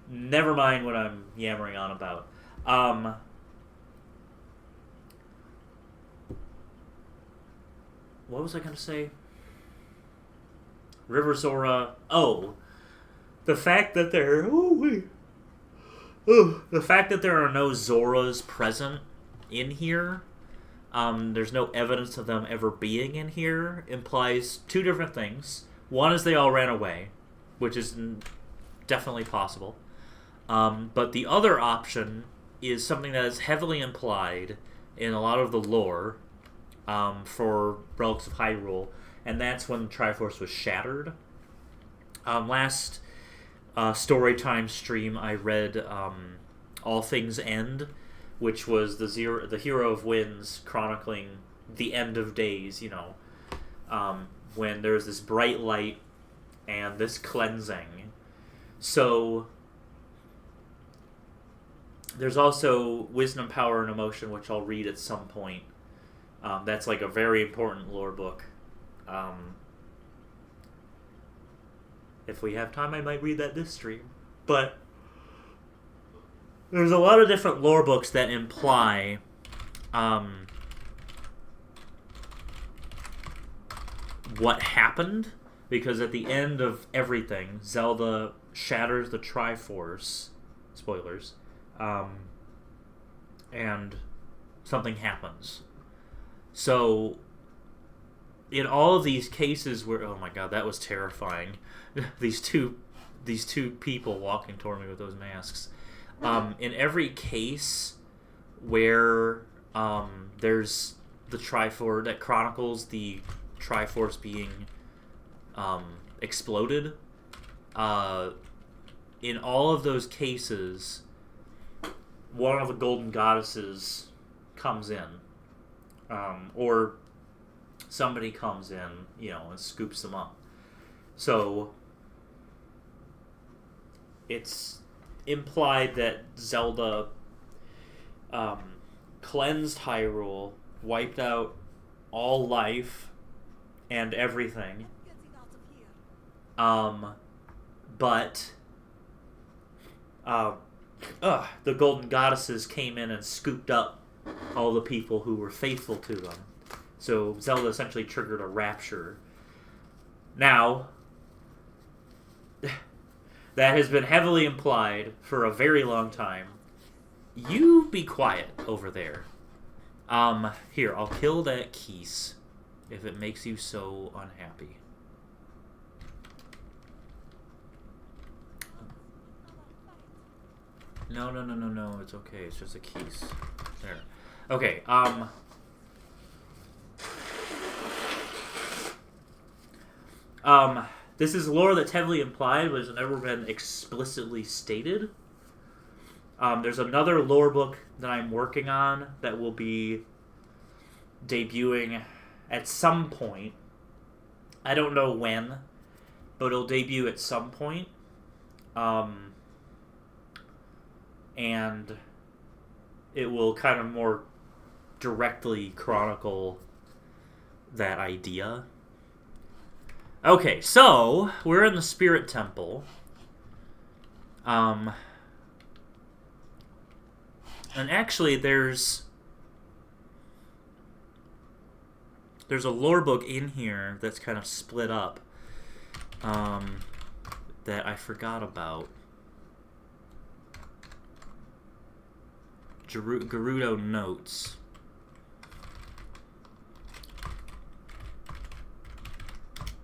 never mind what I'm yammering on about. What was I going to say? River Zora. Oh, the fact that there. The fact that there are no Zoras present in here. There's no evidence of them ever being in here. Implies two different things. One is they all ran away, which is definitely possible. But the other option is something that is heavily implied in a lot of the lore. For Relics of Hyrule, and that's when Triforce was shattered. Last Storytime stream, I read All Things End, which was the Hero of Winds chronicling the end of days, when there's this bright light and this cleansing. So there's also Wisdom, Power, and Emotion, which I'll read at some point. That's like a very important lore book. If we have time, I might read that this stream. But there's a lot of different lore books that imply what happened. Because at the end of everything, Zelda shatters the Triforce. Spoilers. And something happens. So, in all of these cases where, oh my god, that was terrifying. these two people walking toward me with those masks. In every case where there's the Triforce that chronicles the Triforce being exploded, in all of those cases, one of the golden goddesses comes in. Or somebody comes in, and scoops them up. So, it's implied that Zelda cleansed Hyrule, wiped out all life and everything. But the golden goddesses came in and scooped up all the people who were faithful to them. So Zelda essentially triggered a rapture. Now, that has been heavily implied for a very long time. You be quiet over there. Here, I'll kill that Keese if it makes you so unhappy. No, it's okay. It's just a Keese. There. Okay, this is lore that's heavily implied, but has never been explicitly stated. There's another lore book that I'm working on that will be debuting at some point. I don't know when, but it'll debut at some point. And it will kind of more directly chronicle that idea. Okay, so we're in the Spirit Temple. And actually there's a lore book in here that's kind of split up that I forgot about. Gerudo Notes.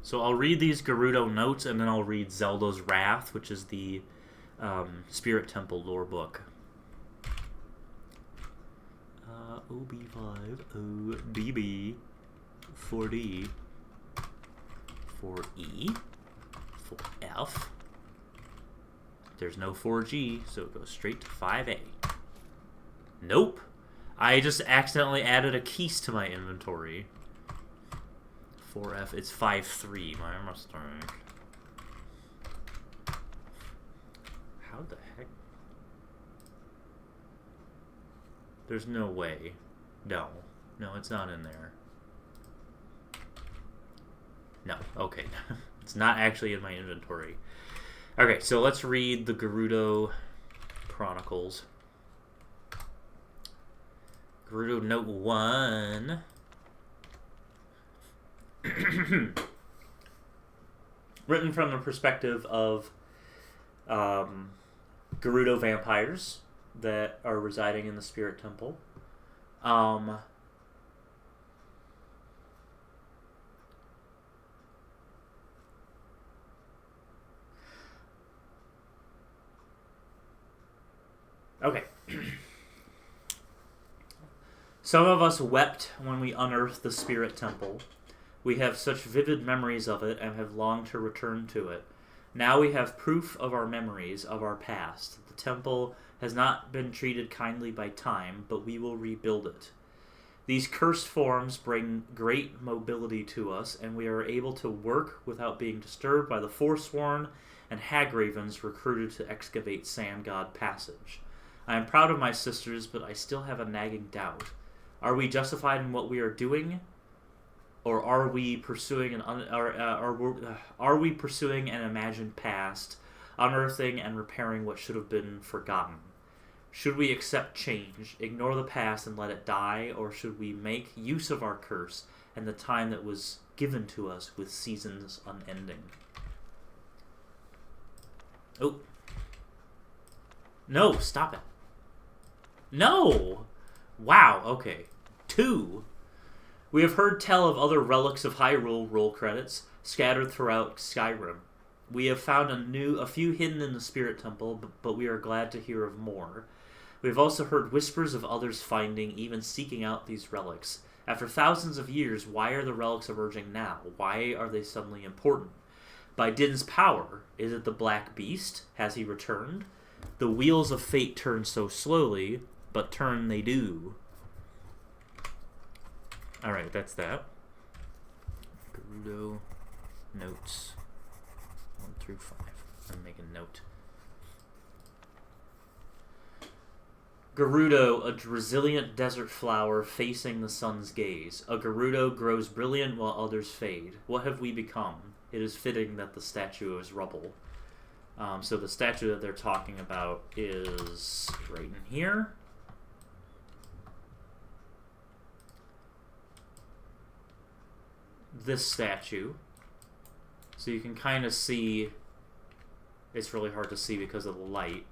So I'll read these Gerudo Notes, and then I'll read Zelda's Wrath, which is the Spirit Temple lore book. OB5, ODB, 4D, 4E, 4F. There's no 4G, so it goes straight to 5A. Nope. I just accidentally added a keys to my inventory. 4F, it's 5-3, my mistake. How the heck? There's no way. No, it's not in there. No, okay. It's not actually in my inventory. Okay, so let's read the Gerudo Chronicles. Gerudo Note 1. Written from the perspective of Gerudo vampires that are residing in the Spirit Temple. Okay. Some of us wept when we unearthed the Spirit Temple. We have such vivid memories of it and have longed to return to it. Now we have proof of our memories, of our past. The temple has not been treated kindly by time, but we will rebuild it. These cursed forms bring great mobility to us, and we are able to work without being disturbed by the Forsworn and Hagravens recruited to excavate Sand God Passage. I am proud of my sisters, but I still have a nagging doubt. Are we justified in what we are doing, or are we pursuing are we pursuing an imagined past, unearthing and repairing what should have been forgotten? Should we accept change, ignore the past and let it die, or should we make use of our curse and the time that was given to us with seasons unending? Oh. No, stop it. No! Wow, okay. 2. We have heard tell of other Relics of Hyrule roll credits scattered throughout Skyrim. We have found a few hidden in the Spirit Temple, but we are glad to hear of more. We have also heard whispers of others finding, even seeking out these relics. After thousands of years, why are the relics emerging now? Why are they suddenly important? By Din's power, is it the Black Beast? Has he returned? The wheels of fate turn so slowly, but turn they do. Alright, that's that. Gerudo Notes 1 through 5. I'm making a note. Gerudo, a resilient desert flower facing the sun's gaze. A Gerudo grows brilliant while others fade. What have we become? It is fitting that the statue is rubble. So the statue that they're talking about is right in here. This statue. So you can kind of see, it's really hard to see because of the light,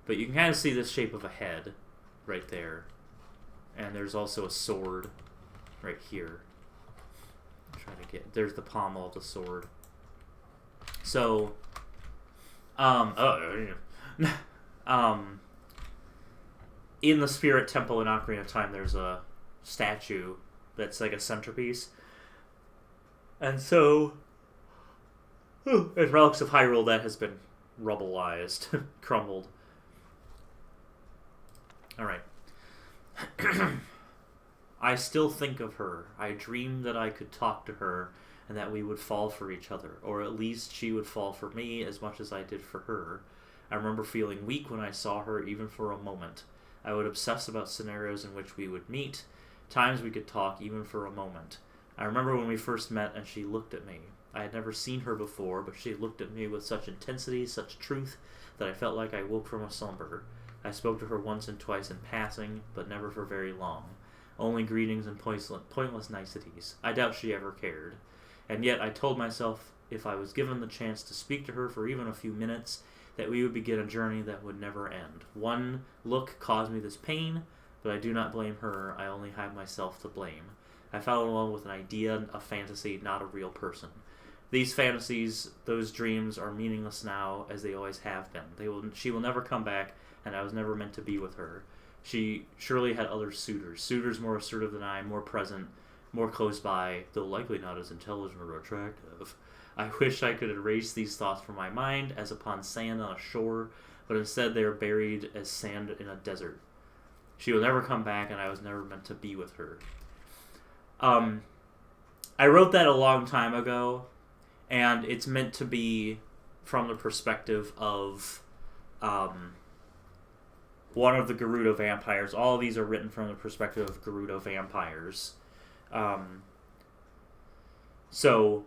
but you can kind of see this shape of a head right there. And there's also a sword right here. There's the pommel of the sword. So, in the Spirit Temple in Ocarina of Time, there's a statue that's like a centerpiece. And so, in Relics of Hyrule, that has been rubbleized, crumbled. Alright. I still think of her. I dream that I could talk to her and that we would fall for each other, or at least she would fall for me as much as I did for her. I remember feeling weak when I saw her, even for a moment. I would obsess about scenarios in which we would meet, times we could talk, even for a moment. I remember when we first met and she looked at me. I had never seen her before, but she looked at me with such intensity, such truth, that I felt like I woke from a slumber. I spoke to her once and twice in passing, but never for very long. Only greetings and pointless niceties. I doubt she ever cared. And yet I told myself, if I was given the chance to speak to her for even a few minutes, that we would begin a journey that would never end. One look caused me this pain, but I do not blame her. I only have myself to blame. I fell in love with an idea, a fantasy, not a real person. These fantasies, those dreams, are meaningless now, as they always have been. She will never come back, and I was never meant to be with her. She surely had other suitors more assertive than I, more present, more close by, though likely not as intelligent or attractive. I wish I could erase these thoughts from my mind, as upon sand on a shore, but instead they are buried as sand in a desert. She will never come back, and I was never meant to be with her. I wrote that a long time ago, and it's meant to be from the perspective of one of the Gerudo vampires. All of these are written from the perspective of Gerudo vampires. So,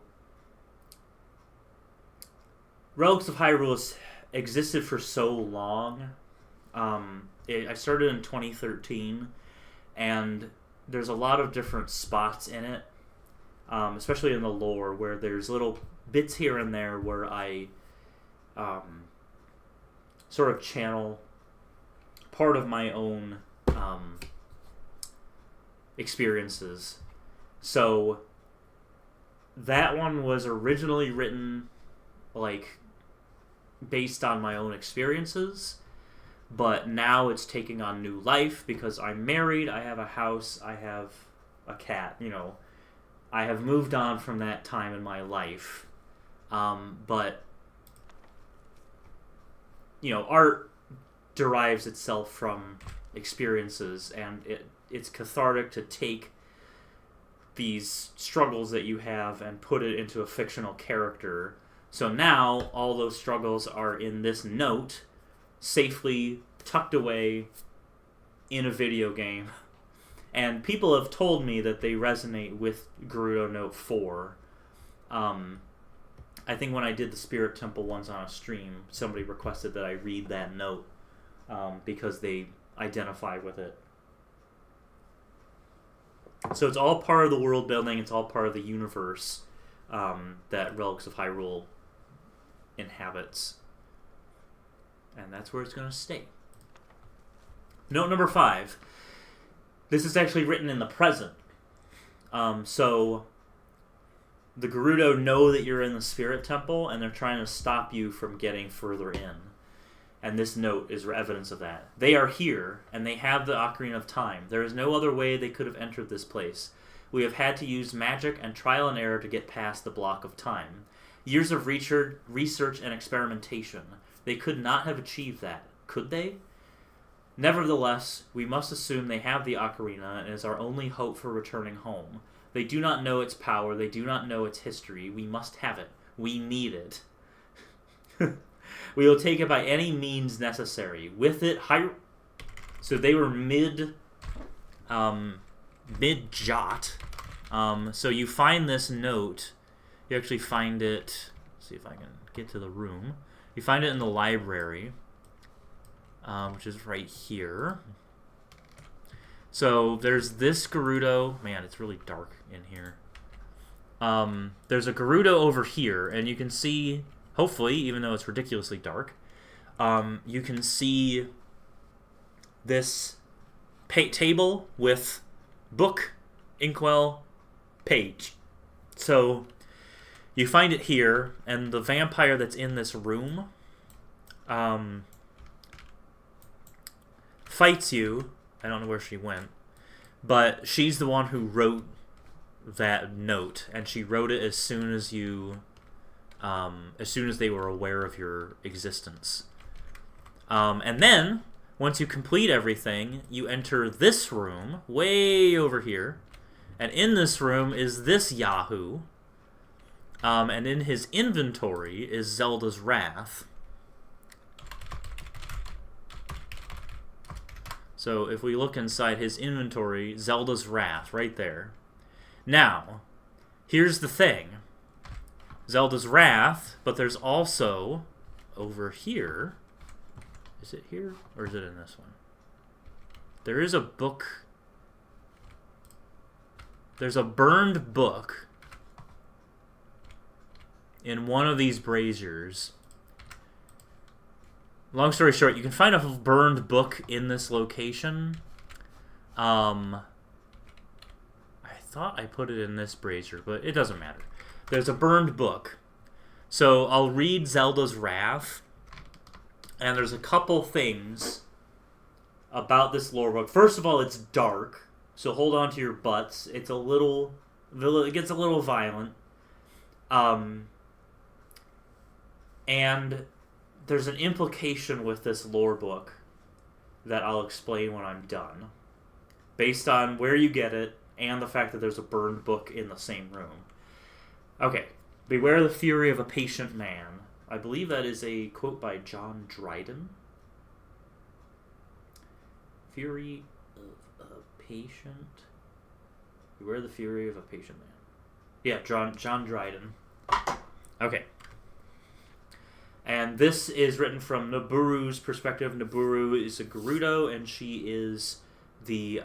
Relics of Hyrule existed for so long. I started in 2013, and there's a lot of different spots in it, especially in the lore, where there's little bits here and there where I sort of channel part of my own experiences. So that one was originally written like based on my own experiences, but now it's taking on new life because I'm married, I have a house, I have a cat, I have moved on from that time in my life. But art derives itself from experiences, and it's cathartic to take these struggles that you have and put it into a fictional character. So now all those struggles are in this note, safely tucked away in a video game. And people have told me that they resonate with Gerudo Note 4. I think when I did the Spirit Temple ones on a stream, somebody requested that I read that note because they identify with it. So it's all part of the world building, it's all part of the universe that Relics of Hyrule inhabits. And that's where it's going to stay. Note number 5. This is actually written in the present. So the Gerudo know that you're in the Spirit Temple, and they're trying to stop you from getting further in. And this note is evidence of that. They are here, and they have the Ocarina of Time. There is no other way they could have entered this place. We have had to use magic and trial and error to get past the block of time. Years of research and experimentation. They could not have achieved that. Could they? Nevertheless, we must assume they have the Ocarina and is our only hope for returning home. They do not know its power. They do not know its history. We must have it. We need it. We will take it by any means necessary. With it, so they were mid-jot. So you find this note. You actually find it. Let's see if I can get to the room. You find it in the library, which is right here. So there's this Gerudo. Man, it's really dark in here. There's a Gerudo over here, and you can see, hopefully, even though it's ridiculously dark, you can see this table with book, inkwell, page. So you find it here, and the vampire that's in this room fights you. I don't know where she went, but she's the one who wrote that note, and she wrote it as soon as they were aware of your existence. And then Once you complete everything, you enter this room, way over here. And in this room is this Yahoo. And in his inventory is Zelda's Wrath. So if we look inside his inventory, Zelda's Wrath, right there. Now, here's the thing. Zelda's Wrath, but there's also, over here... Is it here, or is it in this one? There is a book. There's a burned book in one of these braziers. Long story short, you can find a burned book in this location. I thought I put it in this brazier, but it doesn't matter. There's a burned book. So I'll read Zelda's Wrath. And there's a couple things about this lore book. First of all, it's dark, so hold on to your butts. It gets a little violent. And there's an implication with this lore book that I'll explain when I'm done, based on where you get it and the fact that there's a burned book in the same room. Okay, beware the fury of a patient man. I believe that is a quote by John Dryden. Fury of a patient. Beware the fury of a patient man. Yeah, John Dryden. Okay. And this is written from Naburu's perspective. Naburu is a Gerudo, and she is the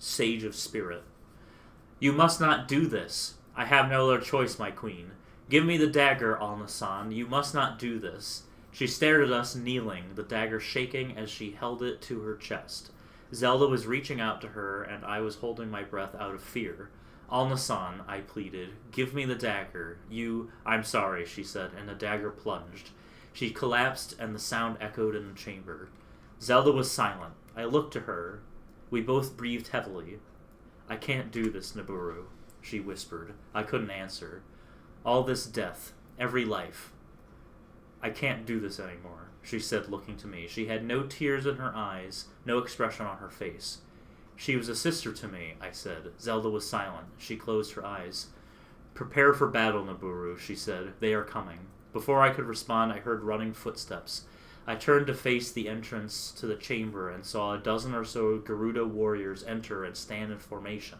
Sage of Spirit. You must not do this. I have no other choice, my queen. Give me the dagger, Alna-san. You must not do this. She stared at us, kneeling, the dagger shaking as she held it to her chest. Zelda was reaching out to her, and I was holding my breath out of fear. Alna-san, I pleaded, give me the dagger. I'm sorry, she said, and the dagger plunged. She collapsed, and the sound echoed in the chamber. Zelda was silent. I looked to her. We both breathed heavily. I can't do this, Naburu, she whispered. I couldn't answer. All this death, every life. I can't do this anymore, she said, looking to me. She had no tears in her eyes, no expression on her face. She was a sister to me, I said. Zelda was silent. She closed her eyes. Prepare for battle, Naburu, she said. They are coming. Before I could respond, I heard running footsteps. I turned to face the entrance to the chamber and saw a dozen or so Gerudo warriors enter and stand in formation.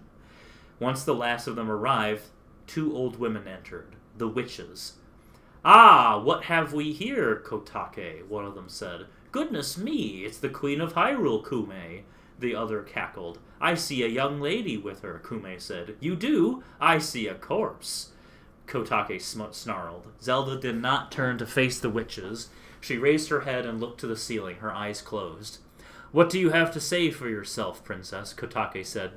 Once the last of them arrived, 2 old women entered, the witches. Ah, what have we here, Kotake, one of them said. Goodness me, it's the Queen of Hyrule, Kume, the other cackled. I see a young lady with her, Kume said. You do? I see a corpse. Kotake snarled. Zelda did not turn to face the witches. She raised her head and looked to the ceiling, her eyes closed. What do you have to say for yourself, Princess? Kotake said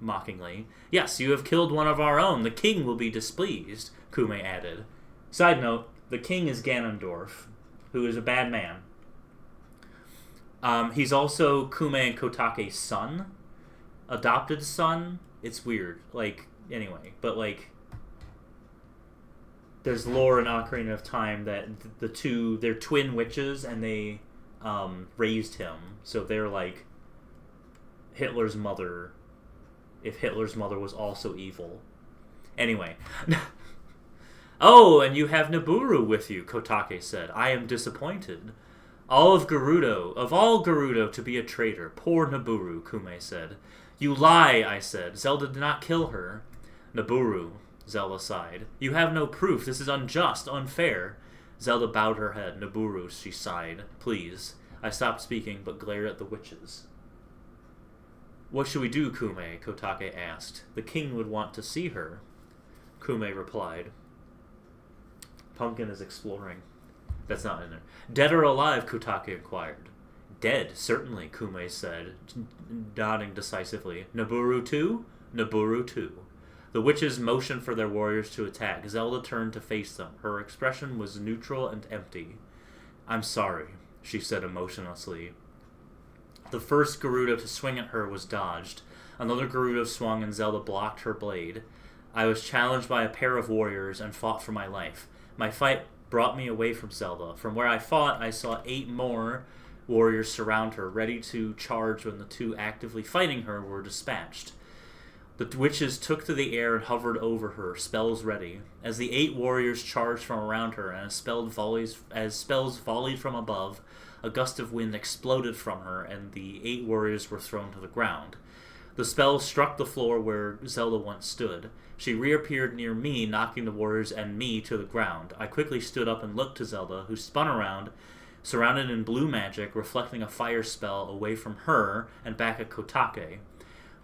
mockingly. Yes, you have killed one of our own. The king will be displeased, Kume added. Side note, the king is Ganondorf, who is a bad man. He's also Kume and Kotake's son. Adopted son. It's weird. Anyway. But, there's lore in Ocarina of Time that they're twin witches, and they, raised him. So they're, Hitler's mother, if Hitler's mother was also evil. Anyway. Oh, and you have Naburu with you, Kotake said. I am disappointed. All of Gerudo to be a traitor. Poor Naburu, Kume said. You lie, I said. Zelda did not kill her. Naburu, Zelda sighed. You have no proof. This is unjust, unfair. Zelda bowed her head. Naburu, she sighed. Please. I stopped speaking, but glared at the witches. What should we do, Kume? Kotake asked. The king would want to see her. Kume replied. Pumpkin is exploring. That's not in there. Dead or alive? Kotake inquired. Dead, certainly, Kume said, nodding decisively. Naburu too? Naburu too. The witches motioned for their warriors to attack. Zelda turned to face them. Her expression was neutral and empty. I'm sorry, she said emotionlessly. The first Gerudo to swing at her was dodged. Another Gerudo swung and Zelda blocked her blade. I was challenged by a pair of warriors and fought for my life. My fight brought me away from Zelda. From where I fought, I saw 8 more Warriors surround her, ready to charge when the two actively fighting her were dispatched. The witches took to the air and hovered over her, spells ready. As the 8 warriors charged from around her and as spells volleyed from above, a gust of wind exploded from her, and the 8 warriors were thrown to the ground. The spell struck the floor where Zelda once stood. She reappeared near me, knocking the warriors and me to the ground. I quickly stood up and looked to Zelda, who spun around, surrounded in blue magic, reflecting a fire spell away from her and back at Kotake.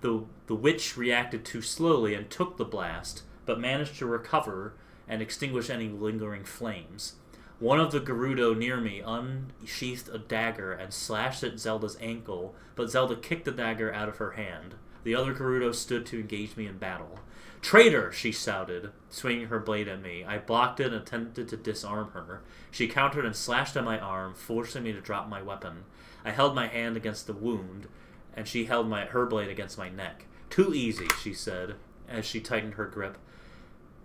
The witch reacted too slowly and took the blast, but managed to recover and extinguish any lingering flames. One of the Gerudo near me unsheathed a dagger and slashed at Zelda's ankle, but Zelda kicked the dagger out of her hand. The other Gerudo stood to engage me in battle. "Traitor!" she shouted, swinging her blade at me. I blocked it and attempted to disarm her. She countered and slashed at my arm, forcing me to drop my weapon. I held my hand against the wound, and she held her blade against my neck. "Too easy," she said, as she tightened her grip.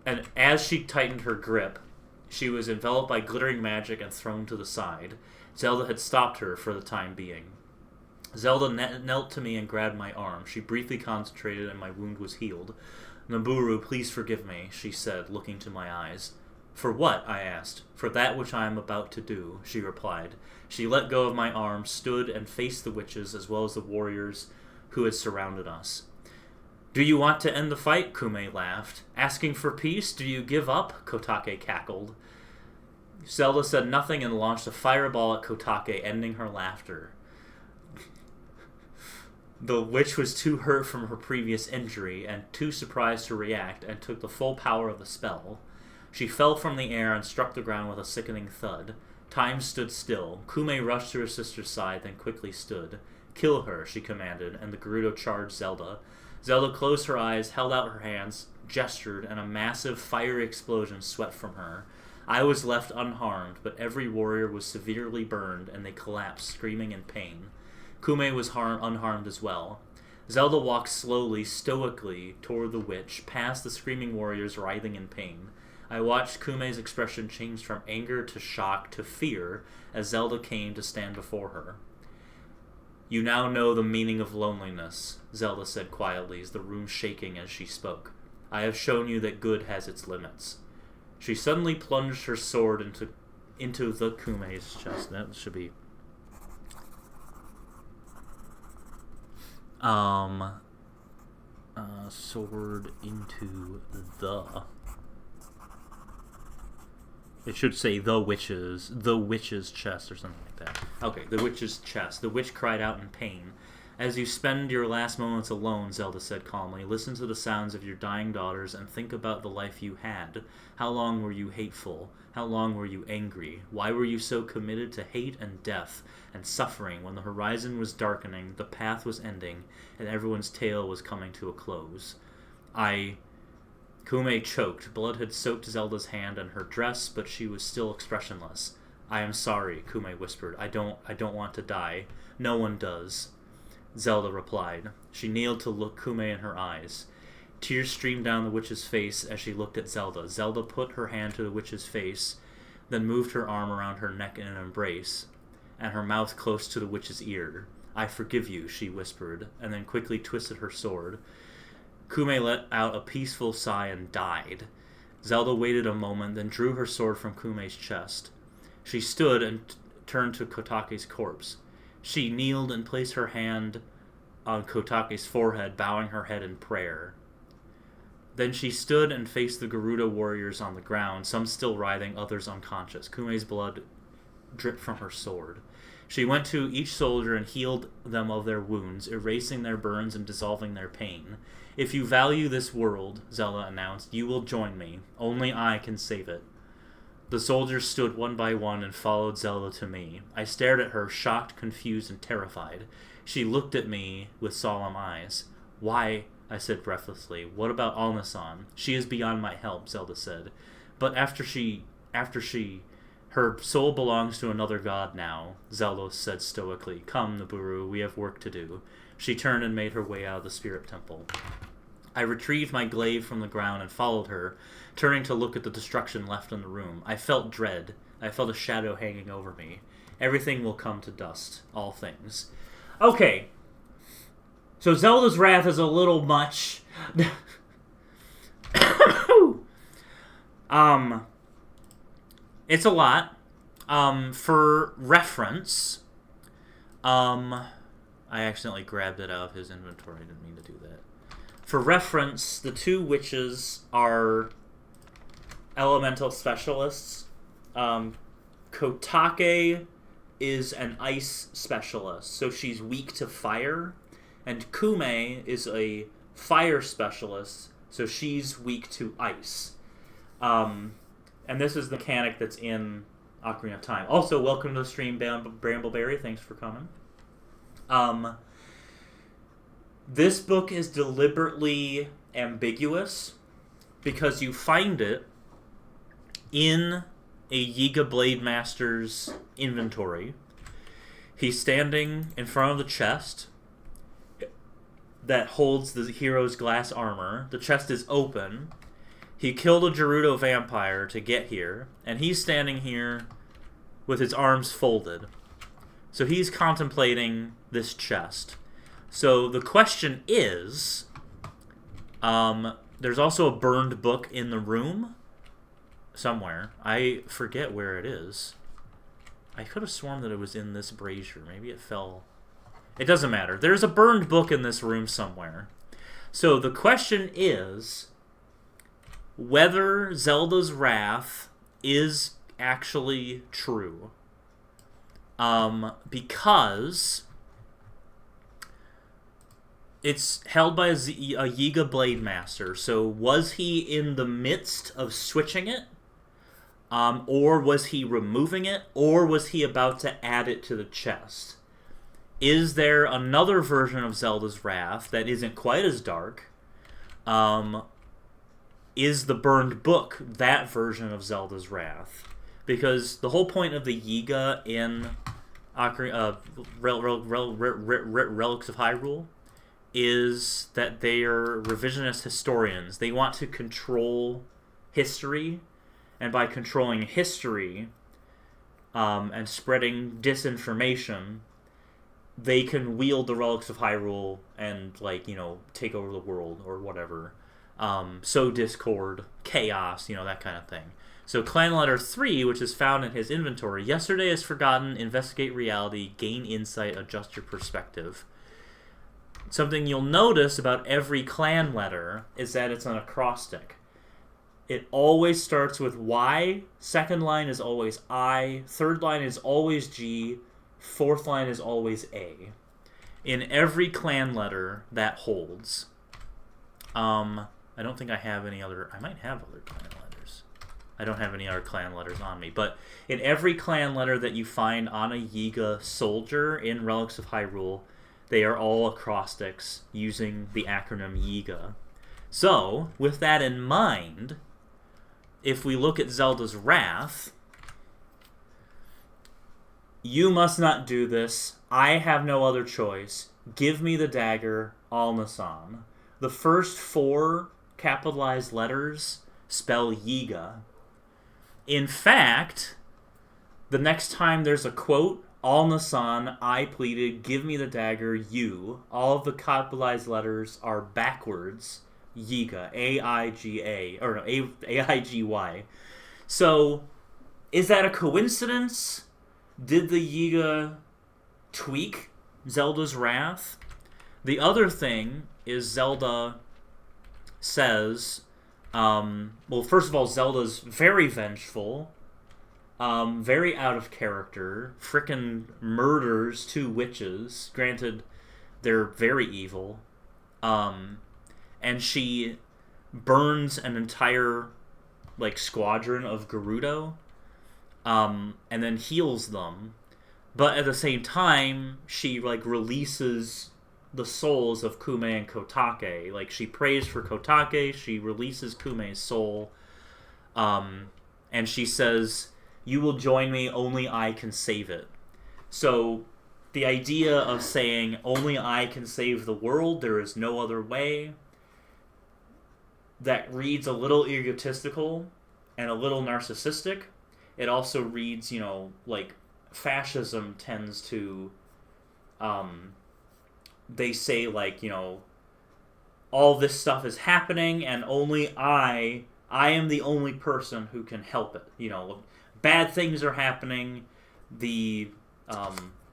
And as she tightened her grip, she was enveloped by glittering magic and thrown to the side. Zelda had stopped her for the time being. Zelda knelt to me and grabbed my arm. She briefly concentrated and my wound was healed. "Nabooru, please forgive me," she said, looking to my eyes. "For what?" I asked. "For that which I am about to do," she replied. She let go of my arm, stood, and faced the witches as well as the warriors who had surrounded us. "Do you want to end the fight?" Kume laughed. "Asking for peace? Do you give up?" Kotake cackled. Zelda said nothing and launched a fireball at Kotake, ending her laughter. The witch was too hurt from her previous injury and too surprised to react, and took the full power of the spell. She fell from the air and struck the ground with a sickening thud. Time stood still. Kume rushed to her sister's side, then quickly stood. "Kill her," she commanded, and the Gerudo charged Zelda. Zelda closed her eyes, held out her hands, gestured, and a massive fiery explosion swept from her. I was left unharmed, but every warrior was severely burned, and they collapsed, screaming in pain. Kume was unharmed as well. Zelda walked slowly, stoically, toward the witch, past the screaming warriors writhing in pain. I watched Kume's expression change from anger to shock to fear as Zelda came to stand before her. "You now know the meaning of loneliness," Zelda said quietly, the room shaking as she spoke. "I have shown you that good has its limits." She suddenly plunged her sword into the Kume's chest. That should be... sword into the... It should say the witch's chest or something like that. Okay, the witch's chest. The witch cried out in pain. "As you spend your last moments alone," Zelda said calmly, "listen to the sounds of your dying daughters and think about the life you had. How long were you hateful? How long were you angry? Why were you so committed to hate and death and suffering when the horizon was darkening, the path was ending, and everyone's tale was coming to a close?" Kume choked. Blood had soaked Zelda's hand and her dress, but she was still expressionless. "I am sorry," Kume whispered. I don't want to die. No one does." Zelda replied. She kneeled to look Kume in her eyes. Tears streamed down the witch's face as she looked at Zelda. Zelda put her hand to the witch's face, then moved her arm around her neck in an embrace, and her mouth close to the witch's ear. "I forgive you," she whispered, and then quickly twisted her sword. Kume let out a peaceful sigh and died. Zelda waited a moment, then drew her sword from Kume's chest. She stood and turned to Kotake's corpse. She kneeled and placed her hand on Kotake's forehead, bowing her head in prayer. Then she stood and faced the Gerudo warriors on the ground, some still writhing, others unconscious. Kume's blood dripped from her sword. She went to each soldier and healed them of their wounds, erasing their burns and dissolving their pain. "If you value this world," Zelda announced, "you will join me. Only I can save it." The soldiers stood one by one and followed Zelda to me. I stared at her, shocked, confused, and terrified. She looked at me with solemn eyes. "Why?" I said breathlessly. "What about Alnasan? She is beyond my help," Zelda said. "But after she... Her soul belongs to another god now," Zelda said stoically. "Come, Nabooru, we have work to do." She turned and made her way out of the spirit temple. I retrieved my glaive from the ground and followed her, turning to look at the destruction left in the room. I felt dread. I felt a shadow hanging over me. everything will come to dust. All things. Okay. So Zelda's Wrath is a little much. It's a lot. For reference, I accidentally grabbed it out of his inventory. I didn't mean to do that. For reference, the two witches are elemental specialists. Kotake is an ice specialist, so she's weak to fire. And Kume is a fire specialist, so she's weak to ice. And this is the mechanic that's in Ocarina of Time. Also, welcome to the stream, Brambleberry. Thanks for coming. This book is deliberately ambiguous because you find it in a Yiga Blade Master's inventory. He's standing in front of the chest that holds the hero's glass armor. The chest is open. He killed a Gerudo vampire to get here, and he's standing here with his arms folded. So he's contemplating this chest. So the question is, there's also a burned book in the room somewhere. I forget where it is. I could have sworn that it was in this brazier. Maybe it fell. It doesn't matter. There's a burned book in this room somewhere. So the question is whether Zelda's Wrath is actually true. Because it's held by a Yiga Blade Master. So was he in the midst of switching it? Or was he removing it? Or was he about to add it to the chest? Is there another version of Zelda's Wrath that isn't quite as dark? Is the burned book that version of Zelda's Wrath? Because the whole point of the Yiga in Relics of Hyrule is that they are revisionist historians. They want to control history, and by controlling history and spreading disinformation, they can wield the Relics of Hyrule and, take over the world or whatever. Sow discord, chaos, that kind of thing. So Clan Letter 3, which is found in his inventory, yesterday is forgotten, investigate reality, gain insight, adjust your perspective. Something you'll notice about every clan letter is that it's an acrostic. It always starts with Y, second line is always I, third line is always G, fourth line is always A. In every clan letter, that holds. I don't think I have any other. I might have other clan letters. I don't have any other clan letters on me. But in every clan letter that you find on a Yiga soldier in Relics of Hyrule, they are all acrostics using the acronym Yiga. So, with that in mind, if we look at Zelda's Wrath, you must not do this. I have no other choice. Give me the dagger, Alnasan. The first 4 capitalized letters spell Yiga. In fact, the next time there's a quote, Alnasan, I pleaded, give me the dagger, you. All of the capitalized letters are backwards. Yiga, A-I-G-A, or no, A-I-G-Y. So, is that a coincidence? Did the Yiga tweak Zelda's Wrath? The other thing is Zelda says, well, first of all, Zelda's very vengeful, very out of character, frickin' murders 2 witches. Granted, they're very evil. And she burns an entire, squadron of Gerudo, and then heals them. But at the same time, she, releases the souls of Kume and Kotake. She prays for Kotake, she releases Kume's soul, and she says, you will join me, only I can save it. So, the idea of saying, only I can save the world, there is no other way, that reads a little egotistical and a little narcissistic. It also reads, fascism tends to, they say, like, all this stuff is happening and only I am the only person who can help it. Bad things are happening, the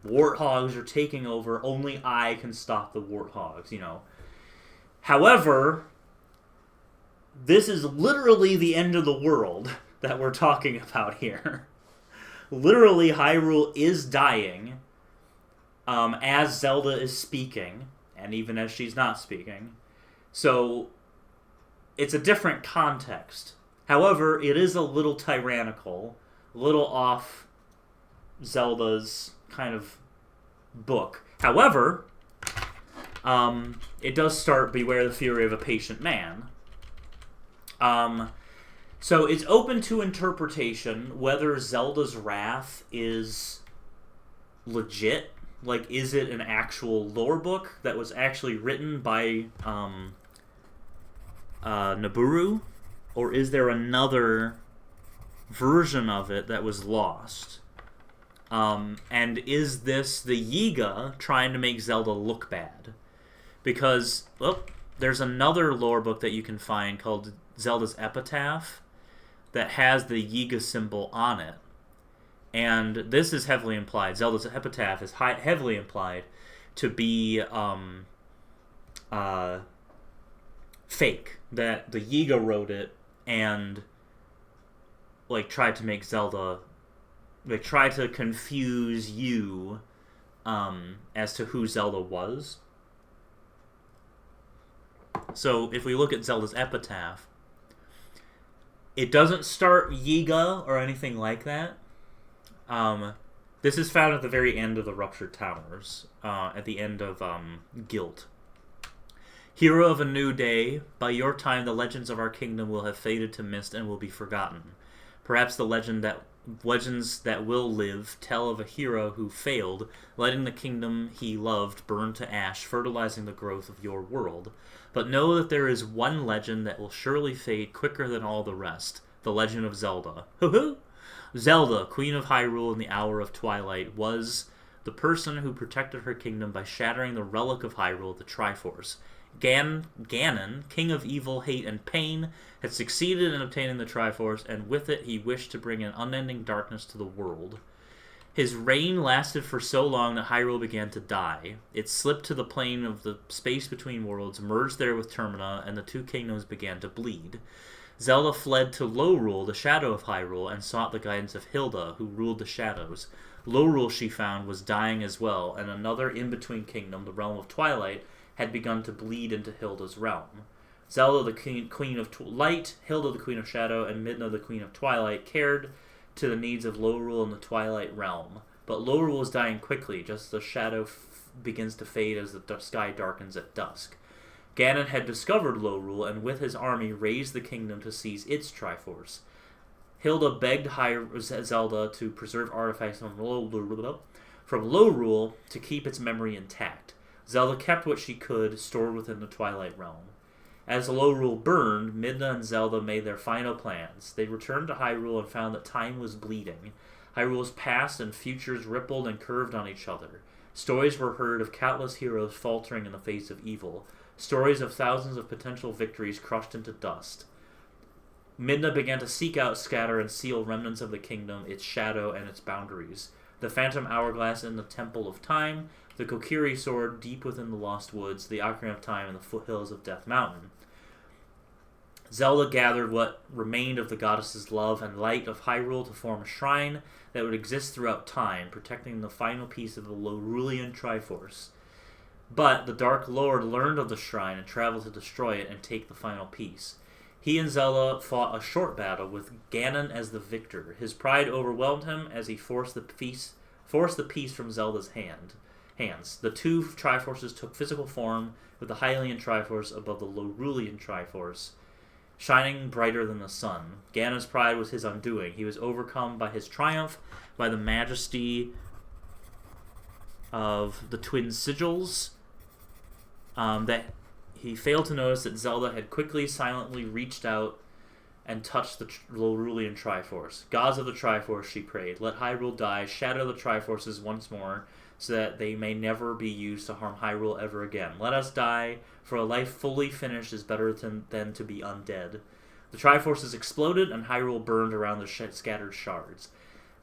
warthogs are taking over, only I can stop the warthogs, However, this is literally the end of the world that we're talking about here. Literally, Hyrule is dying as Zelda is speaking, and even as she's not speaking. So, it's a different context. However, it is a little tyrannical, a little off Zelda's kind of book. However, it does start, beware the fury of a patient man. So it's open to interpretation whether Zelda's wrath is legit. Like, is it an actual lore book that was actually written by Naburu? Or is there another version of it that was lost? And is this the Yiga trying to make Zelda look bad? Because, there's another lore book that you can find called Zelda's Epitaph that has the Yiga symbol on it. And this is heavily implied. Zelda's Epitaph is heavily implied to be fake. That the Yiga wrote it and tried to make Zelda, tried to confuse you as to who Zelda was. So if we look at Zelda's Epitaph, it doesn't start Yiga or anything like that. This is found at the very end of the Ruptured Towers, at the end of Guilt. Hero of a new day, by your time the legends of our kingdom will have faded to mist and will be forgotten. Perhaps the legends that will live tell of a hero who failed, letting the kingdom he loved burn to ash, fertilizing the growth of your world. But know that there is one legend that will surely fade quicker than all the rest, the legend of Zelda. Zelda, Queen of Hyrule in the hour of twilight, was the person who protected her kingdom by shattering the Relic of Hyrule, the Triforce. Ganon, king of evil, hate, and pain, had succeeded in obtaining the Triforce, and with it he wished to bring an unending darkness to the world. His reign lasted for so long that Hyrule began to die. It slipped to the plane of the space between worlds, merged there with Termina, and the two kingdoms began to bleed. Zelda fled to Lorule, the shadow of Hyrule, and sought the guidance of Hilda, who ruled the shadows. Lorule, she found, was dying as well, and another in-between kingdom, the realm of Twilight, had begun to bleed into Hilda's realm. Zelda, the queen of light, Hilda, the queen of shadow, and Midna, the queen of twilight, cared to the needs of Lorule in the Twilight realm. But Lorule is dying quickly, just as the shadow begins to fade as the sky darkens at dusk. Ganon had discovered Lorule, and with his army raised the kingdom to seize its Triforce. Hilda begged Zelda to preserve artifacts from Lorule to keep its memory intact. Zelda kept what she could, stored within the Twilight realm. As Lorule burned, Midna and Zelda made their final plans. They returned to Hyrule and found that time was bleeding. Hyrule's past and futures rippled and curved on each other. Stories were heard of countless heroes faltering in the face of evil. Stories of thousands of potential victories crushed into dust. Midna began to seek out, scatter, and seal remnants of the kingdom, its shadow, and its boundaries. The Phantom Hourglass in the Temple of Time, the Kokiri Sword deep within the Lost Woods, the Ocarina of Time, and the foothills of Death Mountain. Zelda gathered what remained of the goddess's love and light of Hyrule to form a shrine that would exist throughout time, protecting the final piece of the Lorulean Triforce. But the Dark Lord learned of the shrine and traveled to destroy it and take the final piece. He and Zelda fought a short battle with Ganon as the victor. His pride overwhelmed him as he forced the piece from Zelda's hands. The two Triforces took physical form, with the Hylian Triforce above the Lorulean Triforce, shining brighter than the sun. Ganon's pride was his undoing. He was overcome by his triumph, by the majesty of the twin sigils, that he failed to notice that Zelda had quickly, silently reached out and touch the Lorulian Triforce. Gods of the Triforce, she prayed, let Hyrule die, shatter the Triforces once more, so that they may never be used to harm Hyrule ever again. Let us die, for a life fully finished is better than to be undead. The Triforces exploded, and Hyrule burned around the scattered shards.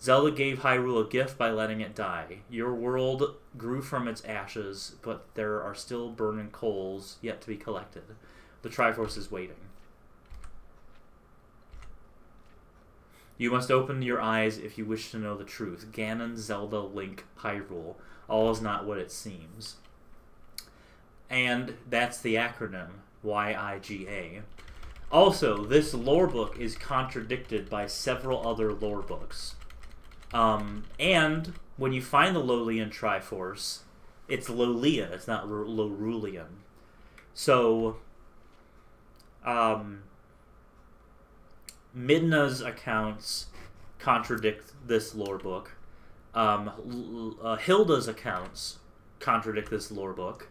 Zelda gave Hyrule a gift by letting it die. Your world grew from its ashes, but there are still burning coals yet to be collected. The Triforce is waiting. You must open your eyes if you wish to know the truth. Ganon, Zelda, Link, Hyrule. All is not what it seems. And that's the acronym, YIGA. Also, this lore book is contradicted by several other lore books. And when you find the Lolian Triforce, it's Lolian, it's not Lorulian. So, Midna's accounts contradict this lore book. Hilda's accounts contradict this lore book.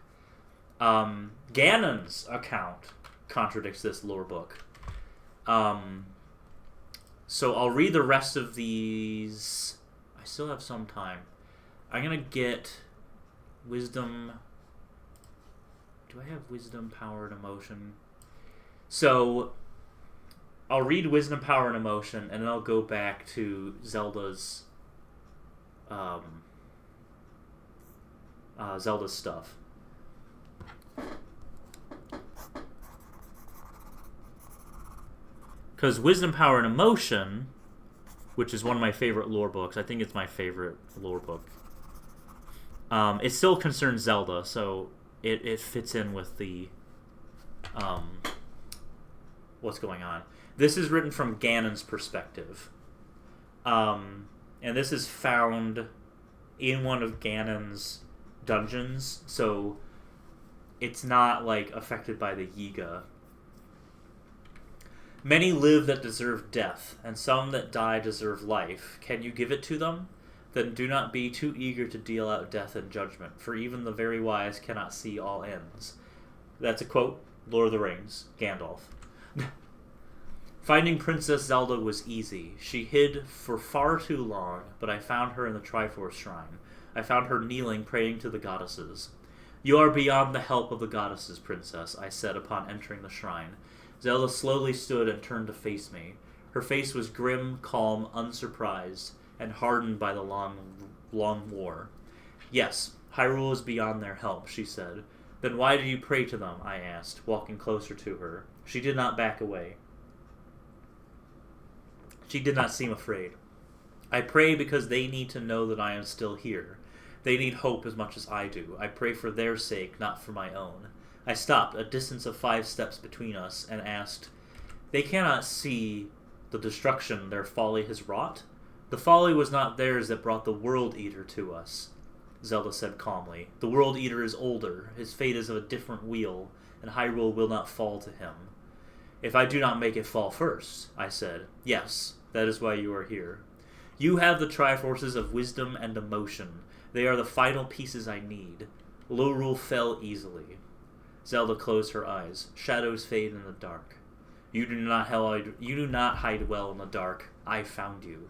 Ganon's account contradicts this lore book. So I'll read the rest of these. I still have some time. I'm going to get wisdom. Do I have wisdom, power, and emotion? So I'll read wisdom, power, and emotion, and then I'll go back to Zelda's Zelda's stuff. Because Wisdom, Power, and Emotion, which is one of my favorite lore books, I think it's my favorite lore book, it still concerns Zelda, so it fits in with the what's going on. This is written from Ganon's perspective. And this is found in one of Ganon's dungeons, so it's not, like, affected by the Yiga. Many live that deserve death, and some that die deserve life. Can you give it to them? Then do not be too eager to deal out death and judgment, for even the very wise cannot see all ends. That's a quote, Lord of the Rings, Gandalf. Finding Princess Zelda was easy. She hid for far too long, but I found her in the Triforce Shrine. I found her kneeling, praying to the goddesses. You are beyond the help of the goddesses, Princess, I said upon entering the shrine. Zelda slowly stood and turned to face me. Her face was grim, calm, unsurprised, and hardened by the long war. Yes, Hyrule is beyond their help, she said. Then why do you pray to them? I asked, walking closer to her. She did not back away. She did not seem afraid. I pray because they need to know that I am still here. They need hope as much as I do. I pray for their sake, not for my own. I stopped, a distance of 5 steps between us, and asked, They cannot see the destruction their folly has wrought? The folly was not theirs that brought the World Eater to us, Zelda said calmly. The World Eater is older, his fate is of a different wheel, and Hyrule will not fall to him. If I do not make it fall first, I said. Yes, that is why you are here. You have the Triforces of wisdom and emotion. They are the final pieces I need. Lorule fell easily. Zelda closed her eyes. Shadows fade in the dark. You do not hide well in the dark. I found you.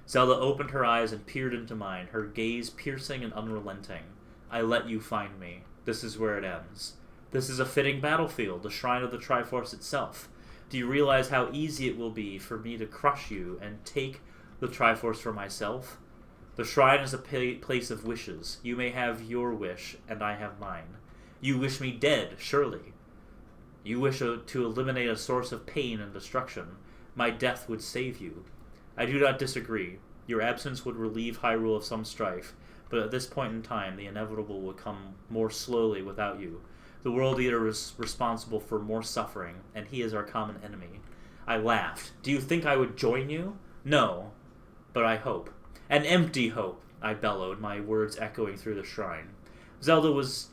Zelda opened her eyes and peered into mine, her gaze piercing and unrelenting. I let you find me. This is where it ends. This is a fitting battlefield, the shrine of the Triforce itself. Do you realize how easy it will be for me to crush you and take the Triforce for myself? The shrine is a place of wishes. You may have your wish, and I have mine. You wish me dead, surely. You wish to eliminate a source of pain and destruction. My death would save you. I do not disagree. Your absence would relieve Hyrule of some strife, but at this point in time, the inevitable would come more slowly without you. The World Eater is responsible for more suffering, and he is our common enemy. I laughed. Do you think I would join you? No, but I hope. An empty hope, I bellowed, my words echoing through the shrine. Zelda was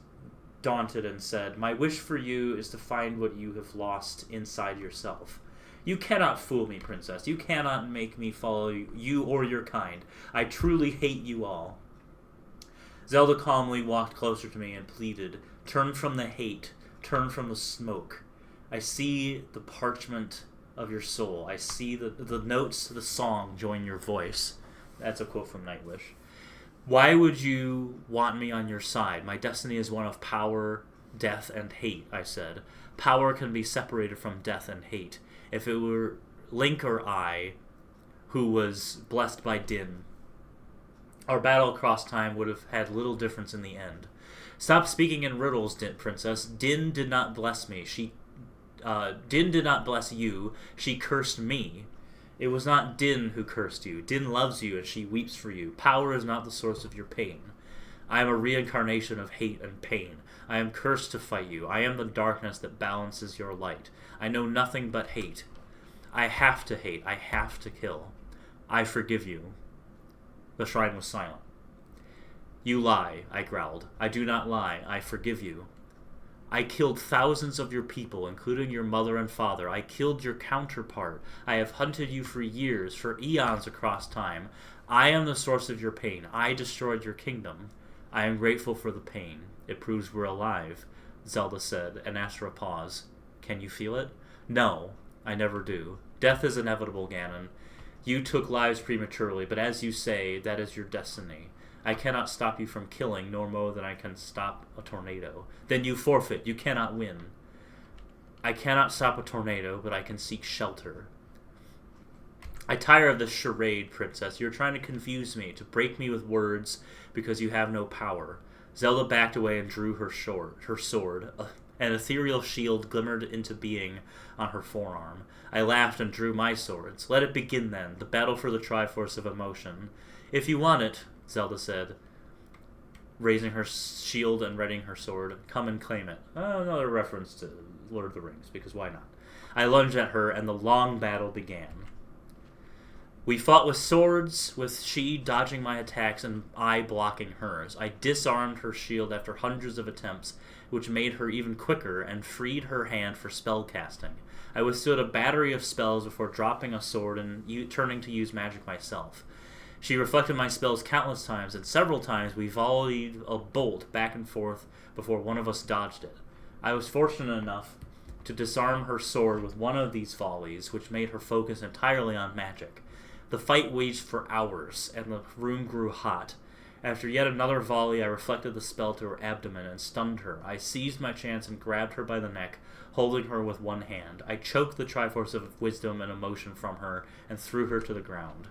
daunted and said, My wish for you is to find what you have lost inside yourself. You cannot fool me, Princess. You cannot make me follow you or your kind. I truly hate you all. Zelda calmly walked closer to me and pleaded, Turn from the hate. Turn from the smoke. I see the parchment of your soul. I see the notes to the song join your voice. That's a quote from Nightwish. Why would you want me on your side? My destiny is one of power, death, and hate, I said. Power can be separated from death and hate. If it were Link or I, who was blessed by Din, our battle across time would have had little difference in the end. Stop speaking in riddles, Princess. Din did not bless me. Din did not bless you. She cursed me. It was not Din who cursed you. Din loves you and she weeps for you. Power is not the source of your pain. I am a reincarnation of hate and pain. I am cursed to fight you. I am the darkness that balances your light. I know nothing but hate. I have to hate. I have to kill. I forgive you. The shrine was silent. You lie, I growled. I do not lie. I forgive you. I killed thousands of your people, including your mother and father. I killed your counterpart. I have hunted you for years, for eons across time. I am the source of your pain. I destroyed your kingdom. I am grateful for the pain. It proves we're alive, Zelda said, and after a pause. Can you feel it? No, I never do. Death is inevitable, Ganon. You took lives prematurely, but as you say, that is your destiny. I cannot stop you from killing, nor more than I can stop a tornado. Then you forfeit. You cannot win. I cannot stop a tornado, but I can seek shelter. I tire of this charade, Princess. You're trying to confuse me, to break me with words, because you have no power. Zelda backed away and drew her sword. An ethereal shield glimmered into being on her forearm. I laughed and drew my swords. Let it begin then, the battle for the Triforce of Emotion. If you want it, Zelda said, raising her shield and readying her sword. Come and claim it. Another reference to Lord of the Rings, because why not? I lunged at her, and the long battle began. We fought with swords, with she dodging my attacks and I blocking hers. I disarmed her shield after hundreds of attempts, which made her even quicker, and freed her hand for spell casting. I withstood a battery of spells before dropping a sword and turning to use magic myself. She reflected my spells countless times, and several times we volleyed a bolt back and forth before one of us dodged it. I was fortunate enough to disarm her sword with one of these volleys, which made her focus entirely on magic. The fight waged for hours, and the room grew hot. After yet another volley, I reflected the spell to her abdomen and stunned her. I seized my chance and grabbed her by the neck, holding her with one hand. I choked the Triforce of Wisdom and Emotion from her and threw her to the ground.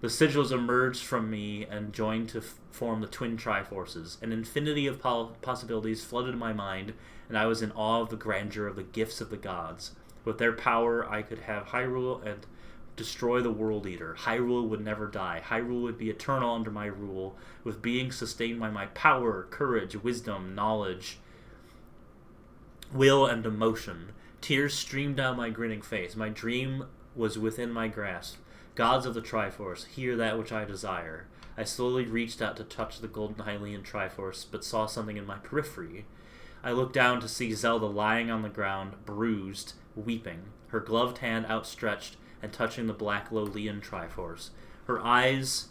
The sigils emerged from me and joined to form the twin Triforces. An infinity of possibilities flooded my mind, and I was in awe of the grandeur of the gifts of the gods. With their power, I could have Hyrule and destroy the World Eater. Hyrule would never die. Hyrule would be eternal under my rule, with beings sustained by my power, courage, wisdom, knowledge, will, and emotion. Tears streamed down my grinning face. My dream was within my grasp. Gods of the Triforce, hear that which I desire. I slowly reached out to touch the golden Hylian Triforce, but saw something in my periphery. I looked down to see Zelda lying on the ground, bruised, weeping, her gloved hand outstretched and touching the black Lolian Triforce. Her eyes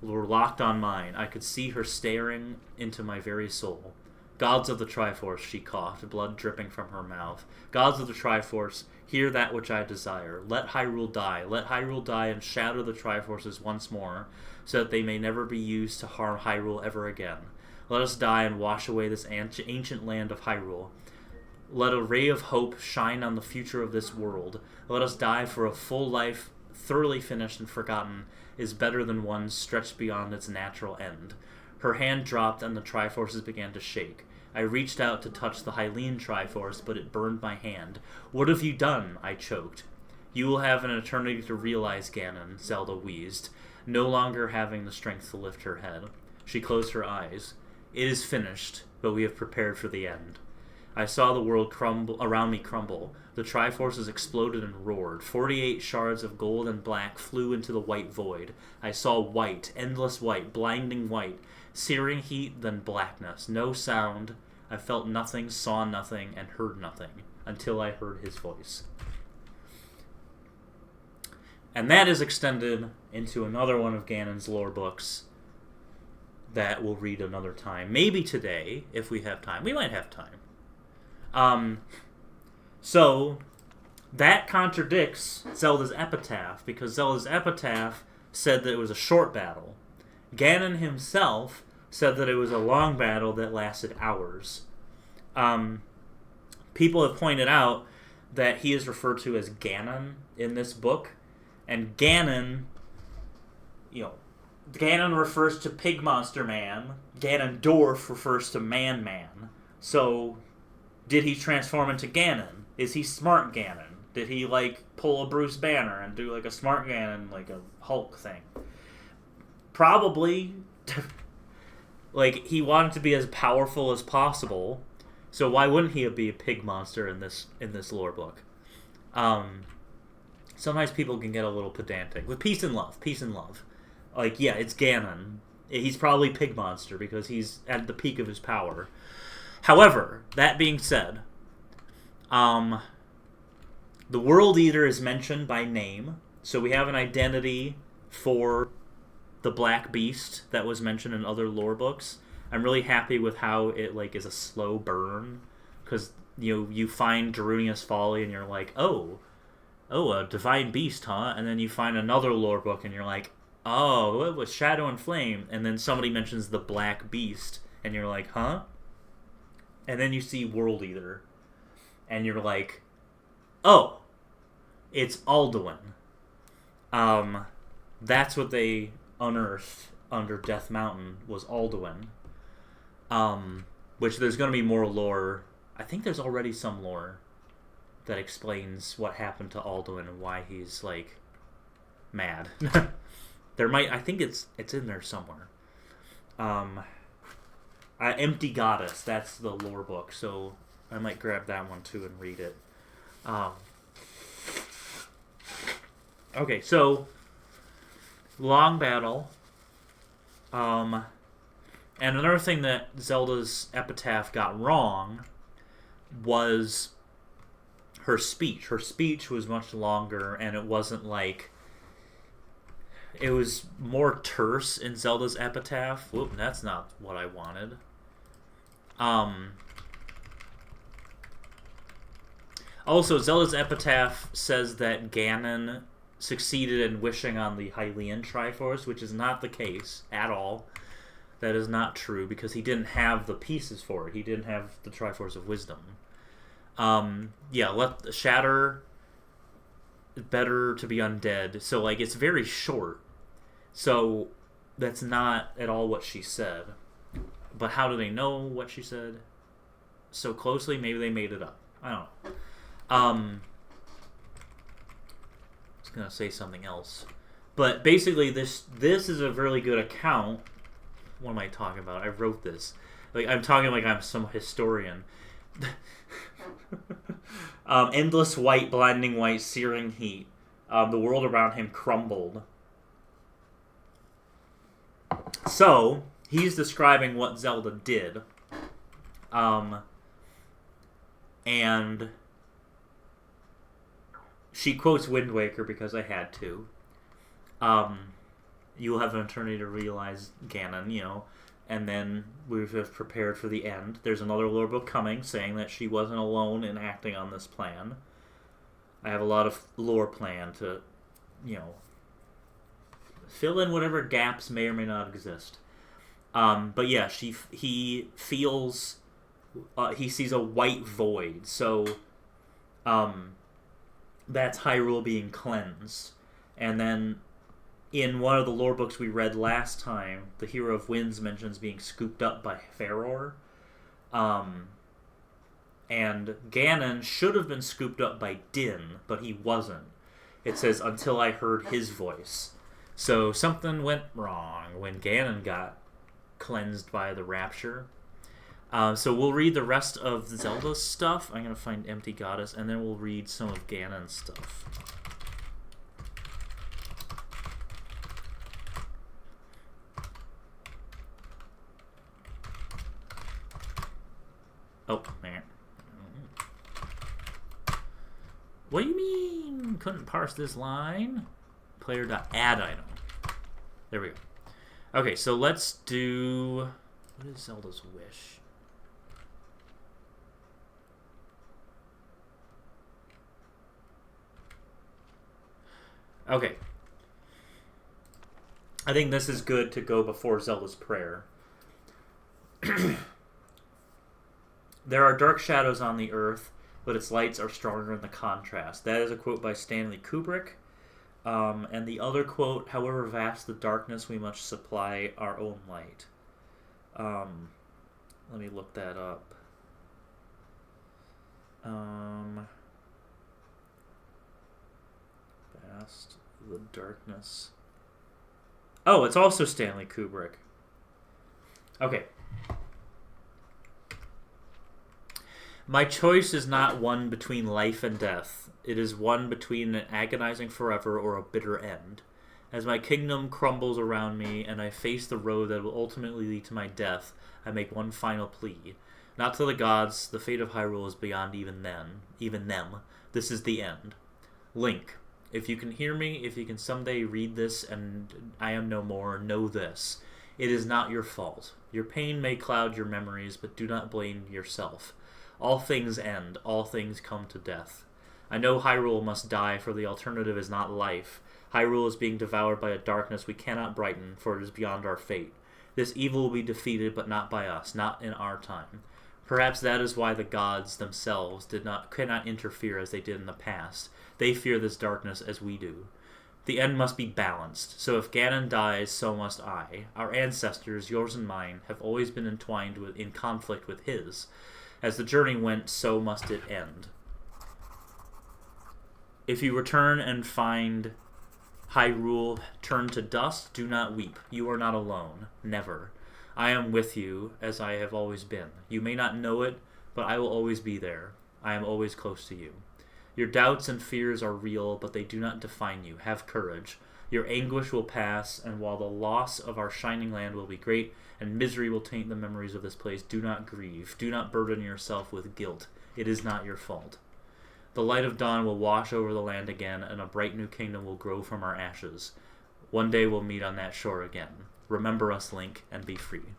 were locked on mine. I could see her staring into my very soul. Gods of the Triforce, she coughed, blood dripping from her mouth. Gods of the Triforce, hear that which I desire. Let Hyrule die. Let Hyrule die and shatter the Triforces once more, so that they may never be used to harm Hyrule ever again. Let us die and wash away this ancient land of Hyrule. Let a ray of hope shine on the future of this world. Let us die, for a full life, thoroughly finished and forgotten, is better than one stretched beyond its natural end. Her hand dropped and the Triforces began to shake. I reached out to touch the Hylian Triforce, but it burned my hand. What have you done? I choked. You will have an eternity to realize, Ganon, Zelda wheezed, no longer having the strength to lift her head. She closed her eyes. It is finished, but we have prepared for the end. I saw the world around me crumble. The Triforces exploded and roared. 48 shards of gold and black flew into the white void. I saw white, endless white, blinding white, searing heat, then blackness. No sound. I felt nothing, saw nothing, and heard nothing, until I heard his voice. And that is extended into another one of Ganon's lore books that we'll read another time. Maybe today, if we have time. We might have time. So, that contradicts Zelda's Epitaph, because Zelda's Epitaph said that it was a short battle. Ganon himself said that it was a long battle that lasted hours. People have pointed out that he is referred to as Ganon in this book, and Ganon, Ganon refers to Pig Monster Man. Ganondorf refers to Man Man. So, did he transform into Ganon? Is he Smart Ganon? Did he, pull a Bruce Banner and do, a Smart Ganon, a Hulk thing? Probably. He wanted to be as powerful as possible, so why wouldn't he be a pig monster in this lore book? Sometimes people can get a little pedantic. With peace and love. It's Ganon. He's probably pig monster because he's at the peak of his power. However, that being said, the World Eater is mentioned by name, so we have an identity for the Black Beast that was mentioned in other lore books. I'm really happy with how it is a slow burn, because you find Darunia's Folly and you're like, oh, a divine beast, huh? And then you find another lore book and you're like, oh, it was Shadow and Flame, and then somebody mentions the Black Beast and you're like, huh? And then you see World Eater and you're like, oh, it's Alduin. That's what they unearthed under Death Mountain, was Alduin. Which there's going to be more lore. I think there's already some lore that explains what happened to Alduin and why he's mad. I think it's in there somewhere. Empty Goddess, that's the lore book, so I might grab that one too and read it. Okay, so long battle. And another thing that Zelda's Epitaph got wrong was her speech. Her speech was much longer, and it wasn't it was more terse in Zelda's Epitaph. Whoop, that's not what I wanted. Also, Zelda's Epitaph says that Ganon succeeded in wishing on the Hylian Triforce, which is not the case at all. That is not true, because he didn't have the pieces for it. He didn't have the Triforce of Wisdom. Let Shatter better to be undead. So, it's very short. So, that's not at all what she said. But how do they know what she said so closely? Maybe they made it up. I don't know. I was going to say something else. But basically, this is a really good account. What am I talking about? I wrote this. I'm talking like I'm some historian. Endless white, blinding white, searing heat. The world around him crumbled. So, he's describing what Zelda did. And she quotes Wind Waker because I had to. You'll have an eternity to realize Ganon, and then we have prepared for the end. There's another lore book coming saying that she wasn't alone in acting on this plan. I have a lot of lore planned to, fill in whatever gaps may or may not exist. But yeah, he feels, he sees a white void, so that's Hyrule being cleansed. And then in one of the lore books we read last time, the Hero of Winds mentions being scooped up by Faror. And Ganon should have been scooped up by Din, but he wasn't. It says, until I heard his voice. So something went wrong when Ganon got cleansed by the Rapture. So we'll read the rest of Zelda's stuff. I'm going to find Empty Goddess, and then we'll read some of Ganon's stuff. Oh, man. What do you mean? Couldn't parse this line? Player.add item. There we go. Okay, so let's do... What is Zelda's wish? Okay. I think this is good to go before Zelda's prayer. There are dark shadows on the earth, but its lights are stronger in the contrast. That is a quote by Stanley Kubrick. And the other quote, however vast the darkness, we must supply our own light. Let me look that up. Vast the darkness. Oh, it's also Stanley Kubrick. Okay. My choice is not one between life and death. It is one between an agonizing forever or a bitter end. As my kingdom crumbles around me and I face the road that will ultimately lead to my death, I make one final plea. Not to the gods, the fate of Hyrule is beyond even them. This is the end. Link, if you can hear me, if you can someday read this and I am no more, know this. It is not your fault. Your pain may cloud your memories, but do not blame yourself. All things end, all things come to death. I know Hyrule must die, for the alternative is not life. Hyrule is being devoured by a darkness we cannot brighten, for it is beyond our fate. This evil will be defeated, but not by us, not in our time. Perhaps that is why the gods themselves cannot interfere as they did in the past. They fear this darkness as we do. The end must be balanced, so if Ganon dies, so must I. Our ancestors, yours and mine, have always been entwined in conflict with his. As the journey went, so must it end. If you return and find Hyrule turned to dust, do not weep. You are not alone. Never. I am with you, as I have always been. You may not know it, but I will always be there. I am always close to you. Your doubts and fears are real, but they do not define you. Have courage. Your anguish will pass, and while the loss of our shining land will be great, and misery will taint the memories of this place, do not grieve. Do not burden yourself with guilt. It is not your fault. The light of dawn will wash over the land again, and a bright new kingdom will grow from our ashes. One day we'll meet on that shore again. Remember us, Link, and be free.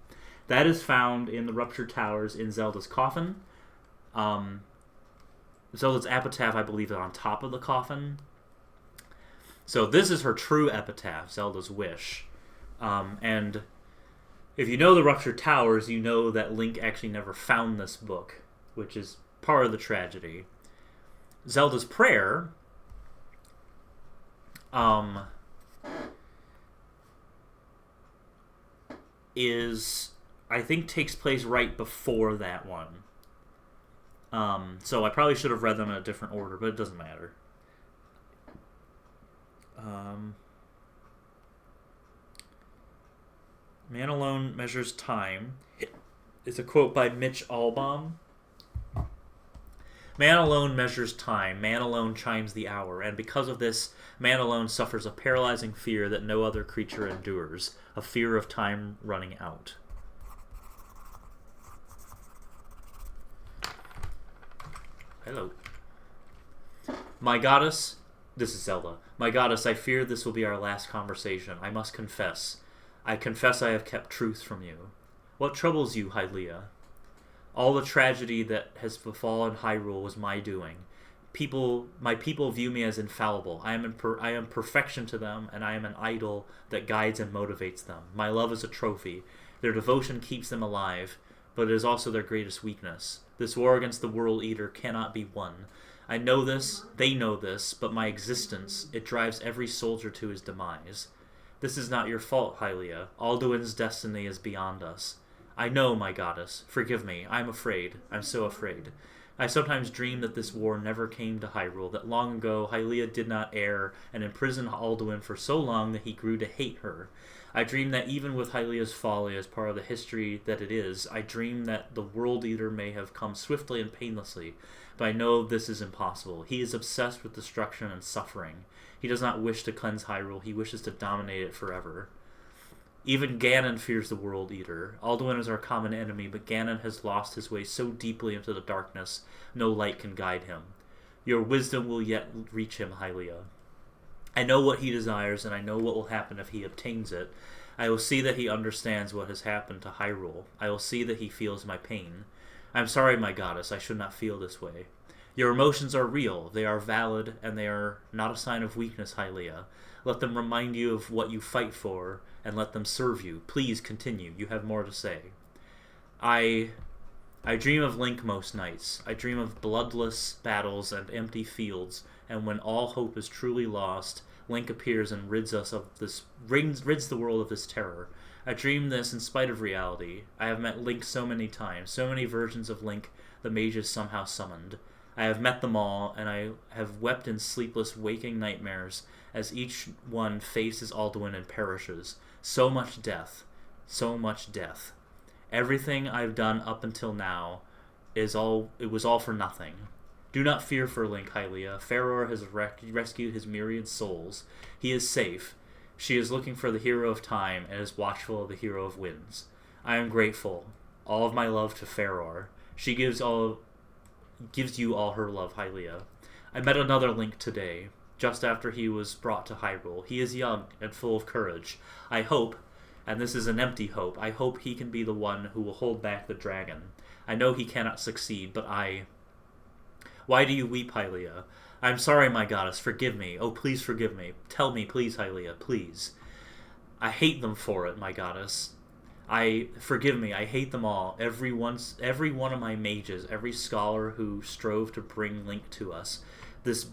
That is found in the Ruptured Towers in Zelda's coffin. Zelda's epitaph, I believe, is on top of the coffin. So this is her true epitaph, Zelda's wish. And if you know the Ruptured Towers, you know that Link actually never found this book, which is part of the tragedy. Zelda's prayer I think takes place right before that one. So I probably should have read them in a different order, but it doesn't matter. Man alone measures time. It's a quote by Mitch Albom. Man alone measures time, man alone chimes the hour, and because of this, man alone suffers a paralyzing fear that no other creature endures, a fear of time running out. Hello. My goddess, this is Zelda. My goddess, I fear this will be our last conversation. I must confess. I confess I have kept truth from you. What troubles you, Hylia? All the tragedy that has befallen Hyrule was my doing. My people view me as infallible. I am perfection to them, and I am an idol that guides and motivates them. My love is a trophy. Their devotion keeps them alive, but it is also their greatest weakness. This war against the World Eater cannot be won. I know this, they know this, but my existence, it drives every soldier to his demise. This is not your fault, Hylia. Alduin's destiny is beyond us. I know, my goddess. Forgive me. I'm afraid. I'm so afraid. I sometimes dream that this war never came to Hyrule, that long ago Hylia did not err and imprisoned Alduin for so long that he grew to hate her. I dream that even with Hylia's folly as part of the history that it is, I dream that the World Eater may have come swiftly and painlessly, but I know this is impossible. He is obsessed with destruction and suffering. He does not wish to cleanse Hyrule, he wishes to dominate it forever. Even Ganon fears the World Eater. Alduin is our common enemy, but Ganon has lost his way so deeply into the darkness, no light can guide him. Your wisdom will yet reach him, Hylia. I know what he desires, and I know what will happen if he obtains it. I will see that he understands what has happened to Hyrule. I will see that he feels my pain. I'm sorry, my goddess, I should not feel this way. Your emotions are real, they are valid, and they are not a sign of weakness, Hylia. Let them remind you of what you fight for, and let them serve you. Please continue. You have more to say. I dream of Link most nights. I dream of bloodless battles and empty fields, and when all hope is truly lost, Link appears and rids the world of this terror. I dream this in spite of reality. I have met Link so many times, so many versions of Link the mages somehow summoned. I have met them all, and I have wept in sleepless waking nightmares as each one faces Alduin and perishes. So much death. So much death. Everything I've done up until now was all for nothing. Do not fear for Link, Hylia. Faroer has rescued his myriad souls. He is safe. She is looking for the hero of time and is watchful of the hero of winds. I am grateful. All of my love to Faroer. She gives you all her love, Hylia. I met another Link today, just after he was brought to Hyrule. He is young and full of courage. I hope, and this is an empty hope, I hope he can be the one who will hold back the dragon. I know he cannot succeed, but Why do you weep, Hylia? I am sorry, my goddess. Forgive me. Oh, please forgive me. Tell me, please, Hylia, please. I hate them for it, my goddess. Forgive me, I hate them all. Every one of my mages, every scholar who strove to bring Link to us. This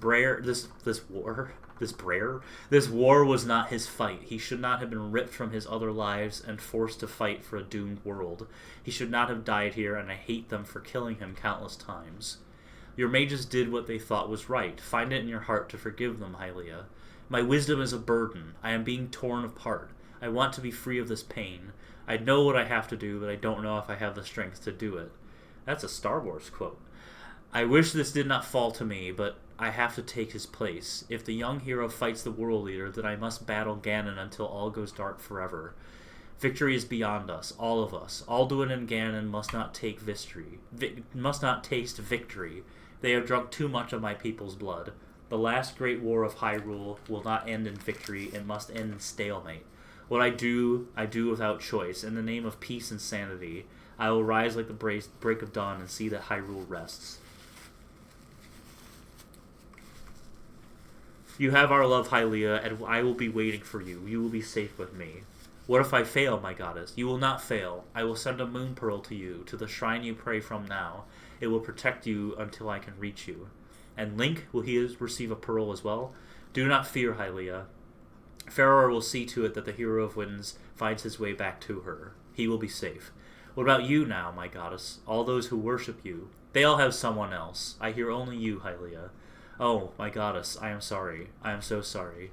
war was not his fight. He should not have been ripped from his other lives and forced to fight for a doomed world. He should not have died here, and I hate them for killing him countless times. Your mages did what they thought was right. Find it in your heart to forgive them, Hylia. My wisdom is a burden. I am being torn apart. I want to be free of this pain. I know what I have to do, but I don't know if I have the strength to do it. That's a Star Wars quote. I wish this did not fall to me, but I have to take his place. If the young hero fights the world leader, then I must battle Ganon until all goes dark forever. Victory is beyond us, all of us. Alduin and Ganon must not taste victory. They have drunk too much of my people's blood. The last great war of Hyrule will not end in victory, it must end in stalemate. What I do without choice. In the name of peace and sanity, I will rise like the break of dawn and see that Hyrule rests. You have our love, Hylia, and I will be waiting for you. You will be safe with me. What if I fail, my goddess? You will not fail. I will send a moon pearl to you, to the shrine you pray from now. It will protect you until I can reach you. And Link, will he receive a pearl as well? Do not fear, Hylia. Faroer will see to it that the hero of winds finds his way back to her. He will be safe. What about you now, my goddess? All those who worship you. They all have someone else. I hear only you, Hylia. Oh, my goddess, I am sorry. I am so sorry.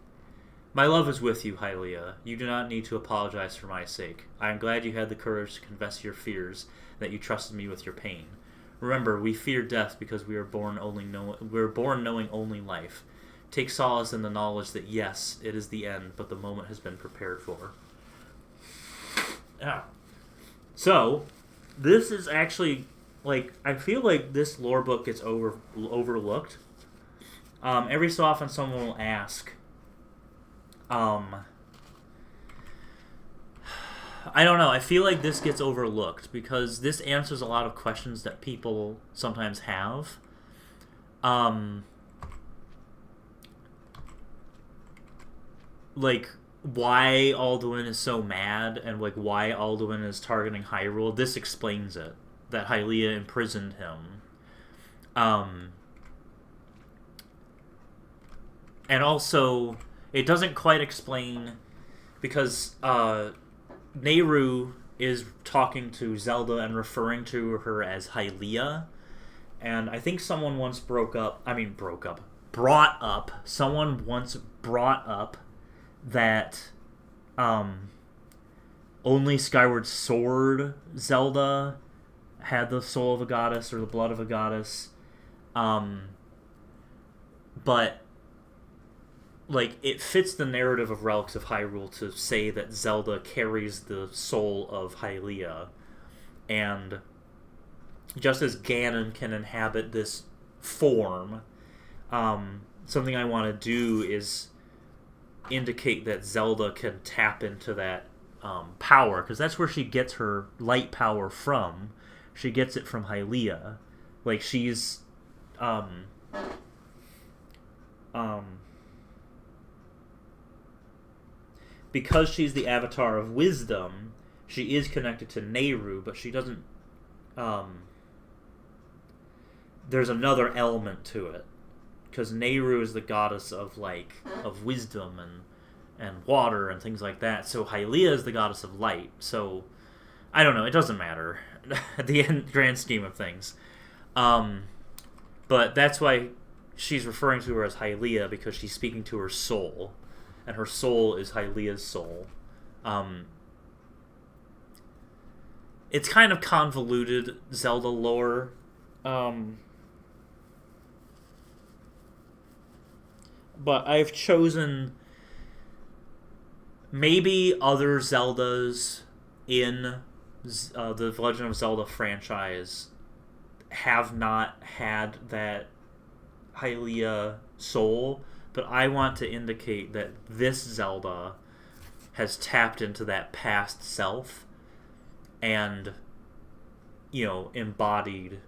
My love is with you, Hylia. You do not need to apologize for my sake. I am glad you had the courage to confess your fears, and that you trusted me with your pain. Remember, we fear death because we are born knowing only life. Take solace in the knowledge that yes, it is the end, but the moment has been prepared for. Yeah. So, this is actually, I feel like this lore book gets overlooked. Every so often someone will ask, I don't know, I feel like this gets overlooked because this answers a lot of questions that people sometimes have. Why Alduin is so mad and why Alduin is targeting Hyrule. This explains it. That Hylia imprisoned him. And also, it doesn't quite explain because Nehru is talking to Zelda and referring to her as Hylia. And I think someone once someone once brought up that only Skyward Sword Zelda had the soul of a goddess or the blood of a goddess. But it fits the narrative of Relics of Hyrule to say that Zelda carries the soul of Hylia. And just as Ganon can inhabit this form, something I want to do is indicate that Zelda can tap into that power, because that's where she gets her light power from. She gets it from Hylia. She's Um, um, because she's the avatar of wisdom, she is connected to Nehru, but she doesn't. There's another element to it, because Nehru is the goddess of wisdom and water and things like that. So Hylia is the goddess of light. So I don't know. It doesn't matter at the grand scheme of things. But that's why she's referring to her as Hylia, because she's speaking to her soul, and her soul is Hylia's soul. It's kind of convoluted Zelda lore. But I've chosen maybe other Zeldas in the Legend of Zelda franchise have not had that Hylia soul, but I want to indicate that this Zelda has tapped into that past self and, embodied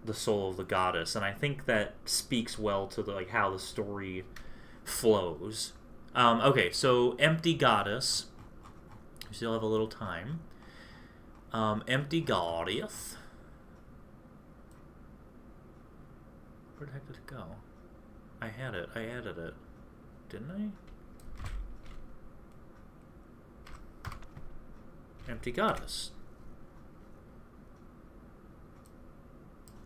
the soul of the goddess, and I think that speaks well to how the story flows. Okay, so Empty Goddess. We still have a little time. Empty Goddess. Where the heck did it go? I had it. I added it. Didn't I? Empty Goddess.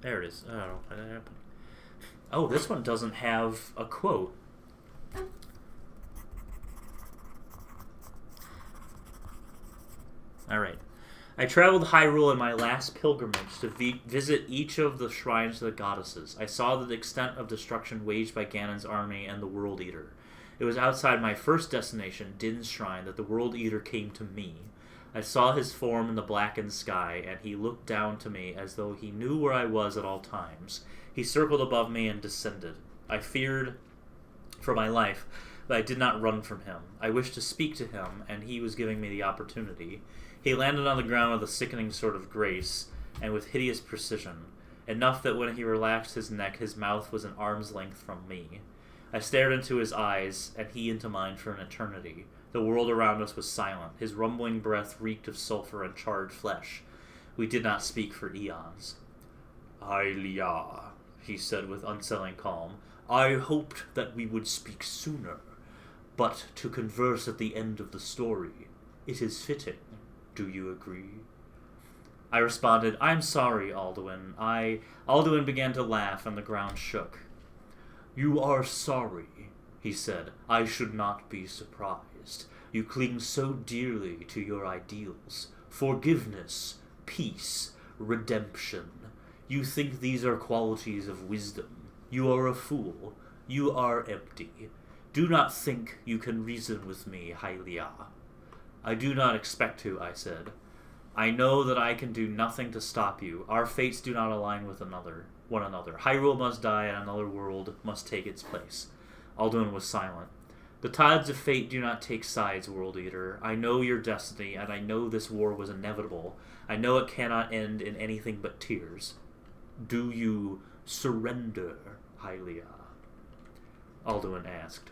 There it is. I don't know how that happened. Oh, this one doesn't have a quote. Alright. I traveled Hyrule in my last pilgrimage to visit each of the shrines of the goddesses. I saw the extent of destruction waged by Ganon's army and the World Eater. It was outside my first destination, Din's Shrine, that the World Eater came to me. I saw his form in the blackened sky, and he looked down to me as though he knew where I was at all times. He circled above me and descended. I feared for my life, but I did not run from him. I wished to speak to him, and he was giving me the opportunity. He landed on the ground with a sickening sort of grace, and with hideous precision, enough that when he relaxed his neck, his mouth was an arm's length from me. I stared into his eyes, and he into mine for an eternity. The world around us was silent. His rumbling breath reeked of sulfur and charred flesh. We did not speak for eons. Hylia, he said with unsettling calm. I hoped that we would speak sooner, but to converse at the end of the story. It is fitting. Do you agree? I responded, I'm sorry, Alduin. Alduin began to laugh, and the ground shook. You are sorry, he said. I should not be surprised. You cling so dearly to your ideals. Forgiveness, peace, redemption. You think these are qualities of wisdom. You are a fool. You are empty. Do not think you can reason with me, Hylia. I do not expect to, I said. I know that I can do nothing to stop you. Our fates do not align with one another. Hyrule must die and another world must take its place. Alduin was silent. The tides of fate do not take sides, World Eater. I know your destiny, and I know this war was inevitable. I know it cannot end in anything but tears. Do you surrender, Hylia? Alduin asked.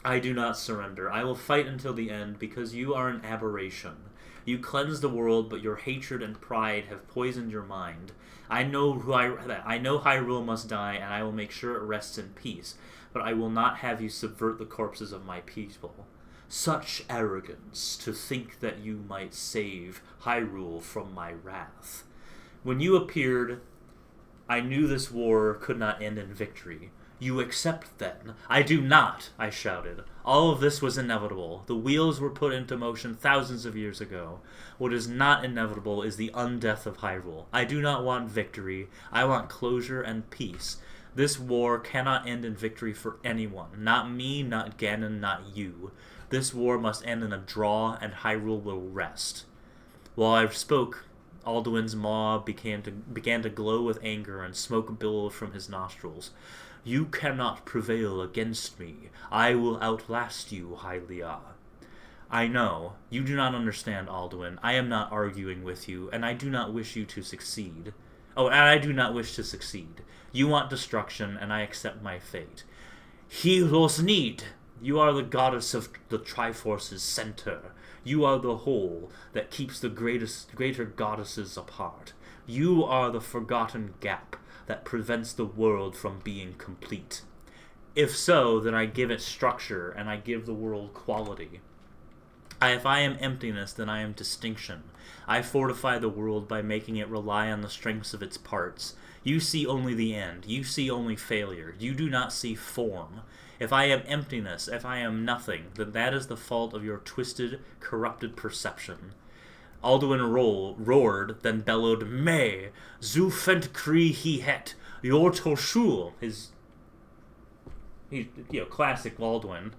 I do not surrender. I will fight until the end, because you are an aberration. You cleanse the world, but your hatred and pride have poisoned your mind. I know Hyrule must die, and I will make sure it rests in peace, but I will not have you subvert the corpses of my people. Such arrogance, to think that you might save Hyrule from my wrath. When you appeared, I knew this war could not end in victory. You accept, then? I do not, I shouted. All of this was inevitable. The wheels were put into motion thousands of years ago. What is not inevitable is the undeath of Hyrule. I do not want victory. I want closure and peace. This war cannot end in victory for anyone. Not me, not Ganon, not you. This war must end in a draw, and Hyrule will rest. While I spoke, Alduin's maw began to glow with anger, and smoke billowed from his nostrils. You cannot prevail against me. I will outlast you, Hylia. I know. You do not understand, Alduin. I am not arguing with you, and I do not wish you to succeed. Oh, and I do not wish to succeed. You want destruction, and I accept my fate. Heroes need. You are the goddess of the Triforce's center. You are the whole that keeps the greater goddesses apart. You are the forgotten gap that prevents the world from being complete. If so, then I give it structure, and I give the world quality. If I am emptiness, then I am distinction. I fortify the world by making it rely on the strengths of its parts. You see only the end. You see only failure. You do not see form. If I am emptiness, if I am nothing, then that is the fault of your twisted, corrupted perception. Alduin roared, then bellowed, "May, zu fent kri he het, yor torshul," his classic Alduin.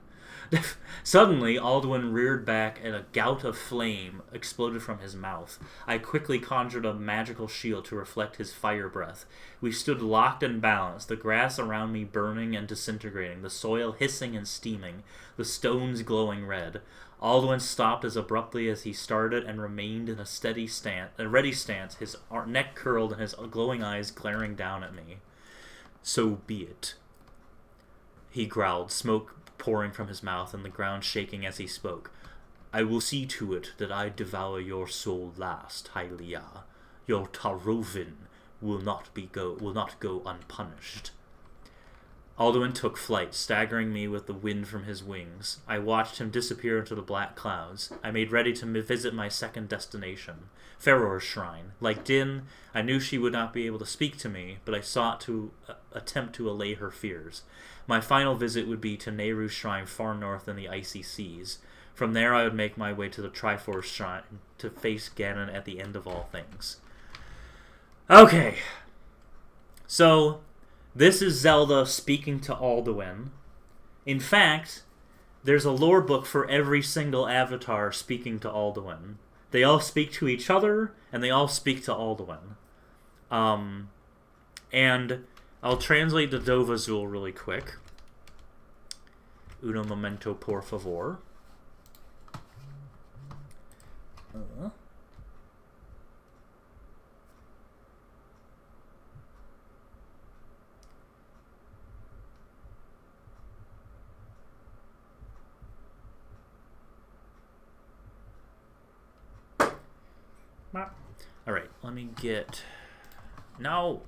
Suddenly, Alduin reared back, and a gout of flame exploded from his mouth. I quickly conjured a magical shield to reflect his fire breath. We stood locked and balanced, the grass around me burning and disintegrating, the soil hissing and steaming, the stones glowing red. Alduin stopped as abruptly as he started and remained in a ready stance, his neck curled and his glowing eyes glaring down at me. "So be it," he growled, smoke pouring from his mouth and the ground shaking as he spoke. "I will see to it that I devour your soul last, Hylia. Your Tarovin will not go unpunished." Alduin took flight, staggering me with the wind from his wings. I watched him disappear into the black clouds. I made ready to visit my second destination, Feror's shrine. Like Din, I knew she would not be able to speak to me, but I sought to attempt to allay her fears. My final visit would be to Nehru's shrine far north in the icy seas. From there I would make my way to the Triforce shrine to face Ganon at the end of all things. Okay. So, this is Zelda speaking to Alduin. In fact, there's a lore book for every single avatar speaking to Alduin. They all speak to each other, and they all speak to Alduin. And I'll translate the Dovazul really quick. Uno momento, por favor. Alright, let me get... No!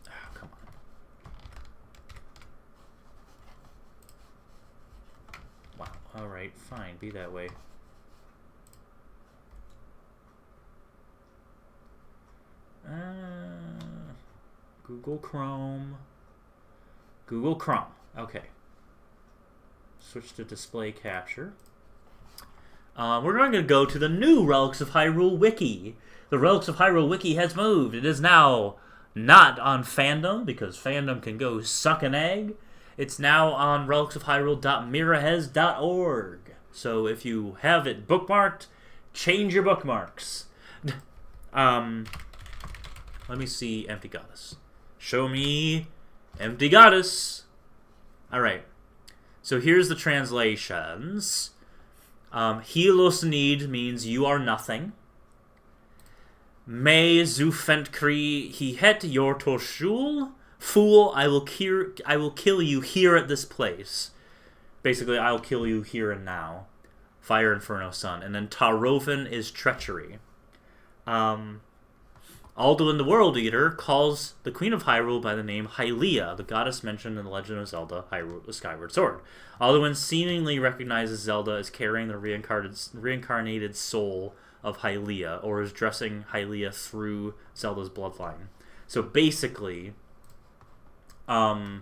Oh, come on. Wow, alright, fine, be that way. Google Chrome. Google Chrome, okay. Switch to display capture. We're going to go to the new Relics of Hyrule wiki. The Relics of Hyrule wiki has moved. It is now not on fandom, because fandom can go suck an egg. It's now on relicsofhyrule.mirahez.org. So if you have it bookmarked, change your bookmarks. Let me see Empty Goddess. Show me Empty Goddess. Alright. So here's the translations. Helos need means you are nothing. Me zufent kri he het your torshul. Fool, I will kill you here at this place. Basically, I will kill you here and now. Fire, Inferno, Sun. And then Taroven is treachery. Alduin the World Eater calls the Queen of Hyrule by the name Hylia, the goddess mentioned in The Legend of Zelda, Hyrule, the Skyward Sword. Alduin seemingly recognizes Zelda as carrying the reincarnated soul of Hylia, or is dressing Hylia through Zelda's bloodline. So basically, let me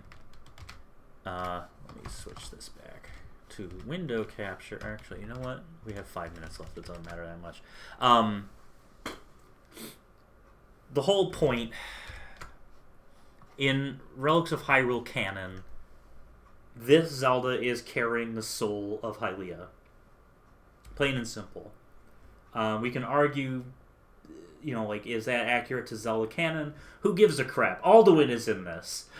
switch this back to window capture. Actually, you know what? We have 5 minutes left. It doesn't matter that much. The whole point in Relics of Hyrule canon, this Zelda is carrying the soul of Hylia. Plain and simple. We can argue, is that accurate to Zelda canon? Who gives a crap? Alduin is in this.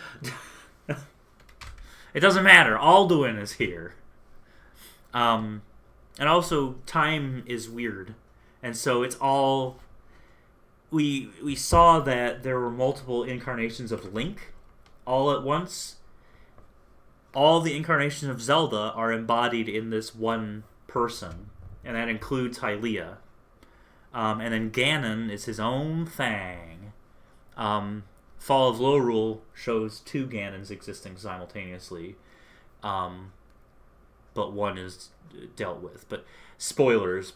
It doesn't matter. Alduin is here. And also, time is weird. And so it's all... We saw that there were multiple incarnations of Link all at once. All the incarnations of Zelda are embodied in this one person, and that includes Hylia. And then Ganon is his own thing. Fall of Lorule shows two Ganons existing simultaneously, but one is dealt with. But spoilers.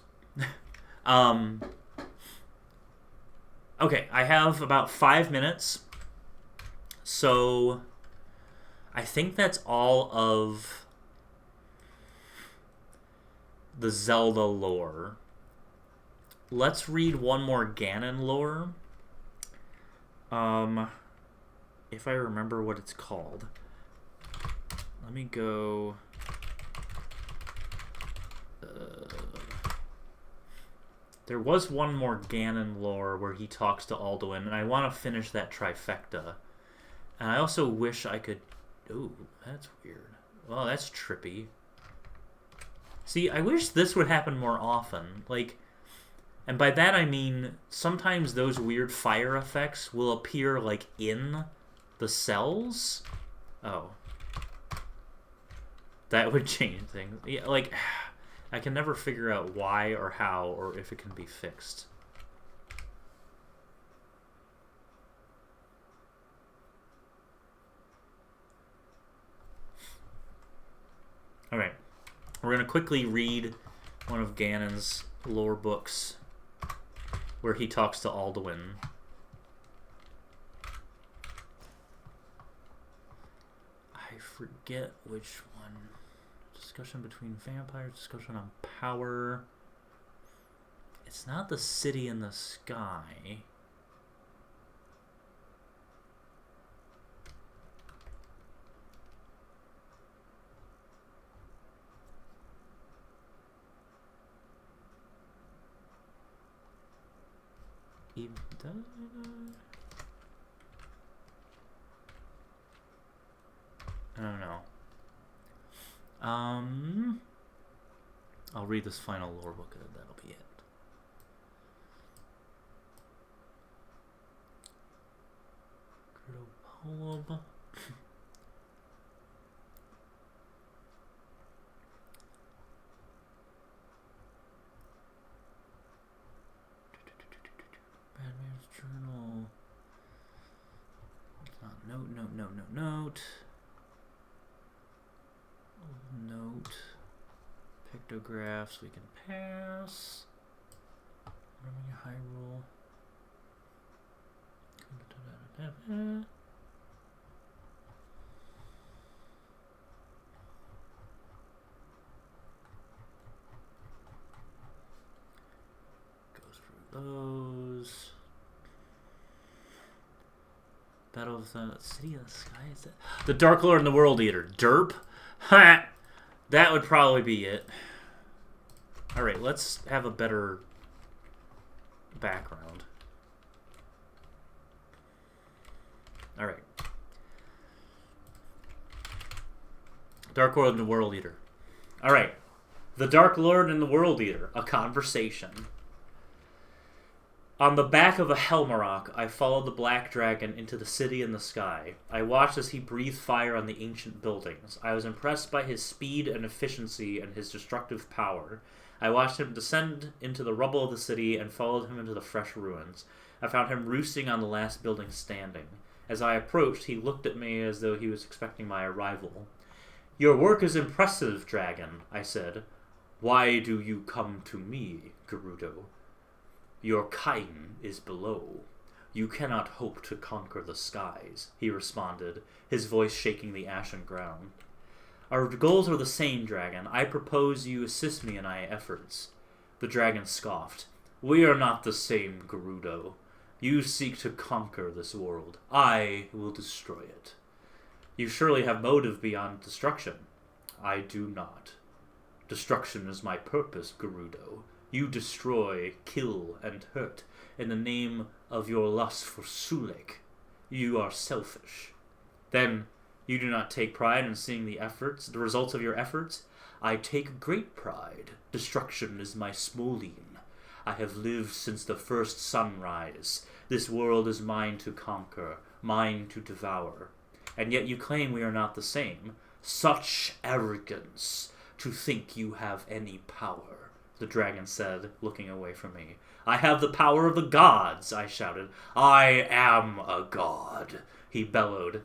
Okay, I have about 5 minutes, so I think that's all of the Zelda lore. Let's read one more Ganon lore. If I remember what it's called. Let me go... There was one more Ganon lore where he talks to Alduin, and I want to finish that trifecta. And I also wish I could... Ooh, that's weird. Well, that's trippy. See, I wish this would happen more often. Like, and by that I mean sometimes those weird fire effects will appear, like, in the cells. Oh. That would change things. Yeah, like... I can never figure out why or how or if it can be fixed. Alright. We're going to quickly read one of Ganon's lore books where he talks to Alduin. I forget which one. Discussion between vampires, discussion on power. It's not the city in the sky. I don't know. I'll read this final lore book and that'll be it. Gerudo poem. Batman's journal. It's not note. Note. Pictographs we can pass. Hyrule. Goes through those. Battle of the City of the Sky, is that? The Dark Lord and the World Eater. Derp? Ha! That would probably be it. Alright, let's have a better background. Alright. Dark Lord and the World Eater. Alright. The Dark Lord and the World Eater. A conversation. On the back of a Helmarok, I followed the Black Dragon into the city in the sky. I watched as he breathed fire on the ancient buildings. I was impressed by his speed and efficiency and his destructive power. I watched him descend into the rubble of the city and followed him into the fresh ruins. I found him roosting on the last building standing. As I approached, he looked at me as though he was expecting my arrival. "Your work is impressive, dragon," I said. "Why do you come to me, Gerudo?" "Your Kain is below. You cannot hope to conquer the skies," he responded, his voice shaking the ashen ground. "Our goals are the same, dragon. I propose you assist me in my efforts." The dragon scoffed. "We are not the same, Gerudo. You seek to conquer this world. I will destroy it." "You surely have motive beyond destruction." "I do not. Destruction is my purpose, Gerudo. You destroy, kill, and hurt in the name of your lust for Sulek. You are selfish. Then, you do not take pride in seeing the results of your efforts? I take great pride. Destruction is my Smolene. I have lived since the first sunrise. This world is mine to conquer, mine to devour. And yet you claim we are not the same. Such arrogance, to think you have any power, the dragon said, looking away from me. I have the power of the gods, I shouted. I am a god, he bellowed,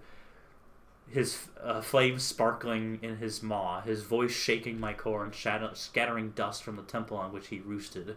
his flames sparkling in his maw, his voice shaking my core and scattering dust from the temple on which he roosted.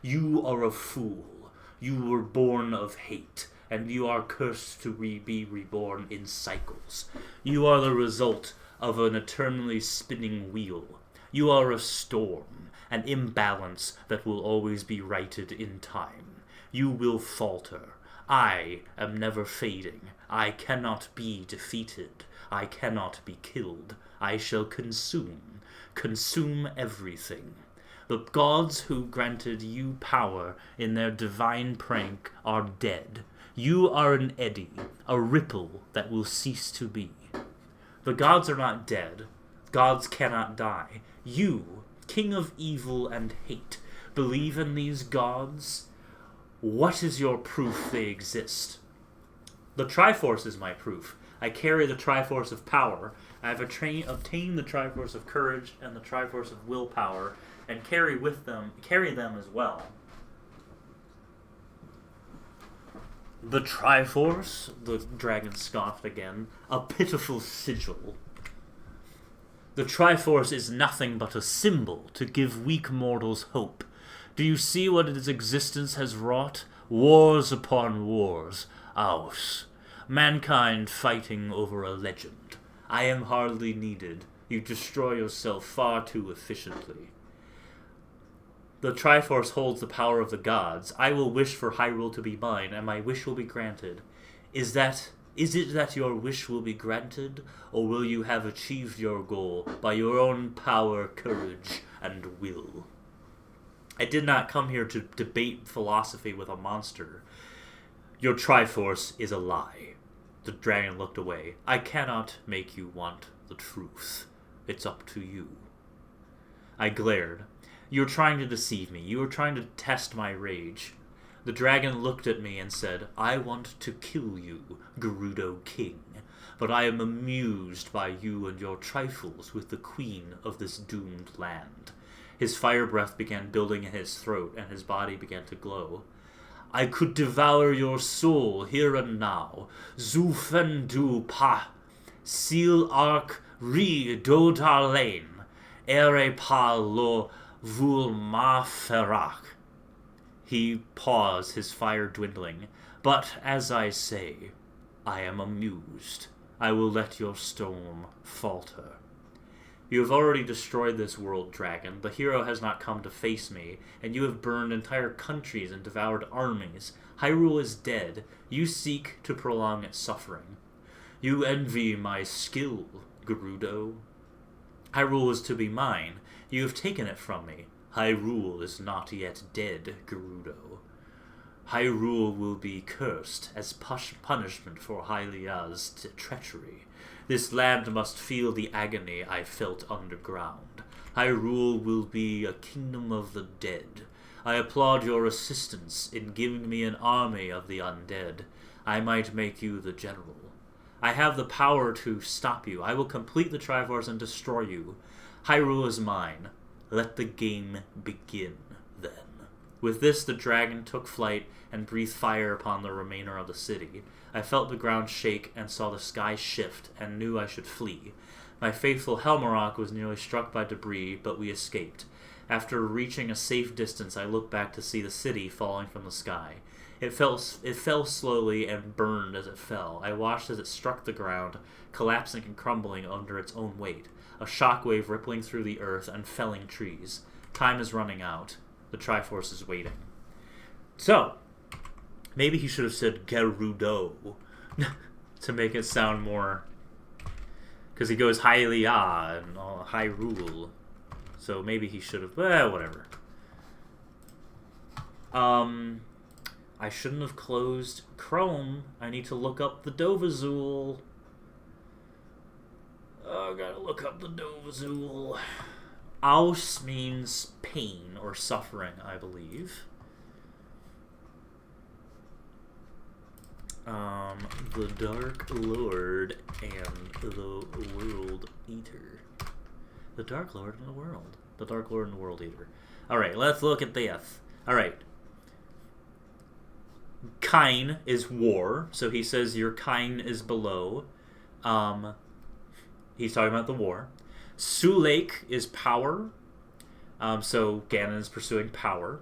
You are a fool. You were born of hate, and you are cursed to be reborn in cycles. You are the result of an eternally spinning wheel. You are a storm, an imbalance that will always be righted in time. You will falter. I am never fading. I cannot be defeated. I cannot be killed. I shall consume everything. The gods who granted you power in their divine prank are dead. You are an eddy, a ripple that will cease to be. The gods are not dead. Gods cannot die. You, king of evil and hate, believe in these gods? What is your proof they exist? The Triforce is my proof. I carry the Triforce of power. I have obtained the Triforce of courage and the Triforce of willpower, and carry them as well. The Triforce, the dragon scoffed again, a pitiful sigil. The Triforce is nothing but a symbol to give weak mortals hope. Do you see what its existence has wrought? Wars upon wars. Ours. Mankind fighting over a legend. I am hardly needed. You destroy yourself far too efficiently. The Triforce holds the power of the gods. I will wish for Hyrule to be mine, and my wish will be granted. Is it that your wish will be granted, or will you have achieved your goal by your own power, courage, and will? I did not come here to debate philosophy with a monster. Your Triforce is a lie. The dragon looked away. I cannot make you want the truth. It's up to you. I glared. You are trying to deceive me. You are trying to test my rage. The dragon looked at me and said, I want to kill you, Gerudo King, but I am amused by you and your trifles with the queen of this doomed land. His fire breath began building in his throat, and his body began to glow. I could devour your soul here and now. Zufendu pa, seal arc ri do darlane, ere pa lo vul ma ferak. He paused, his fire dwindling. But, as I say, I am amused. I will let your storm falter. You have already destroyed this world, dragon. The hero has not come to face me, and you have burned entire countries and devoured armies. Hyrule is dead. You seek to prolong its suffering. You envy my skill, Gerudo. Hyrule is to be mine. You have taken it from me. Hyrule is not yet dead, Gerudo. Hyrule will be cursed as punishment for Hylia's treachery. This land must feel the agony I felt underground. Hyrule will be a kingdom of the dead. I applaud your assistance in giving me an army of the undead. I might make you the general. I have the power to stop you. I will complete the Triforce and destroy you. Hyrule is mine. Let the game begin, then. With this, the dragon took flight and breathed fire upon the remainder of the city. I felt the ground shake and saw the sky shift and knew I should flee. My faithful Helmarok was nearly struck by debris, but we escaped. After reaching a safe distance, I looked back to see the city falling from the sky. It fell slowly and burned as it fell. I watched as it struck the ground, collapsing and crumbling under its own weight, a shockwave rippling through the earth and felling trees. Time is running out. The Triforce is waiting. So, maybe he should have said Gerudo to make it sound more... Because he goes Hylia and Hyrule. So maybe he should have... whatever. I shouldn't have closed Chrome. I need to look up the Dovazul. Oh, gotta look up the Dovazul. Aus means pain or suffering, I believe. The Dark Lord and the World Eater. The Dark Lord and the World. The Dark Lord and the World Eater. Alright, let's look at this. Alright. Kine is war, so he says your kine is below. He's talking about the war. Sulake is power. So Ganon is pursuing power.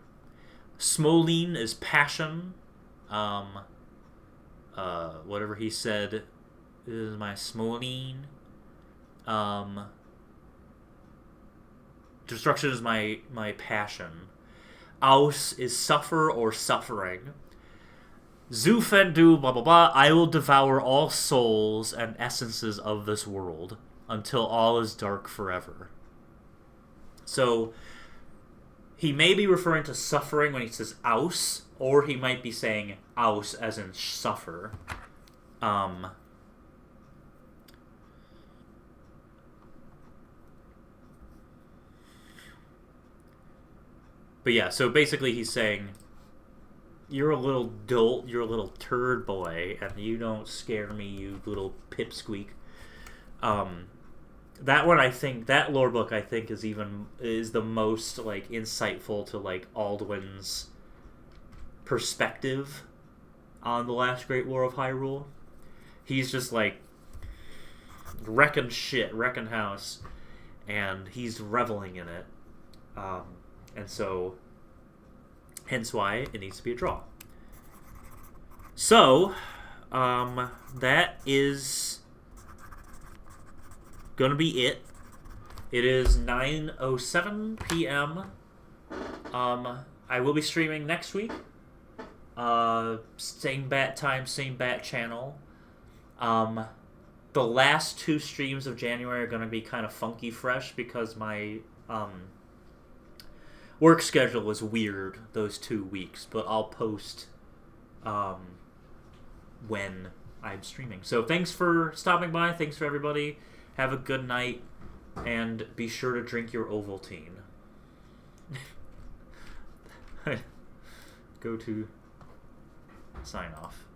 Smoline is passion. Whatever he said is my Smoline. Destruction is my passion. Aus is suffer or suffering. Zufendu, blah blah blah. I will devour all souls and essences of this world until all is dark forever. So he may be referring to suffering when he says aus, or he might be saying aus as in suffer. But yeah, so basically he's saying, you're a little dolt, you're a little turd boy, and you don't scare me, you little pipsqueak. That one, I think, that lore book, I think, is the most, like, insightful to, like, Alduin's perspective on the last Great War of Hyrule. He's just, like, wrecking shit, wrecking house, and he's reveling in it. And so, hence why it needs to be a draw. So, that is gonna be it. It is 9:07 p.m. I will be streaming next week. Same bat time, same bat channel. The last 2 streams of January are gonna be kind of funky fresh because my work schedule was weird those 2 weeks, but I'll post when I'm streaming. So thanks for stopping by. Thanks for everybody. Have a good night, and be sure to drink your Ovaltine. Go to sign off.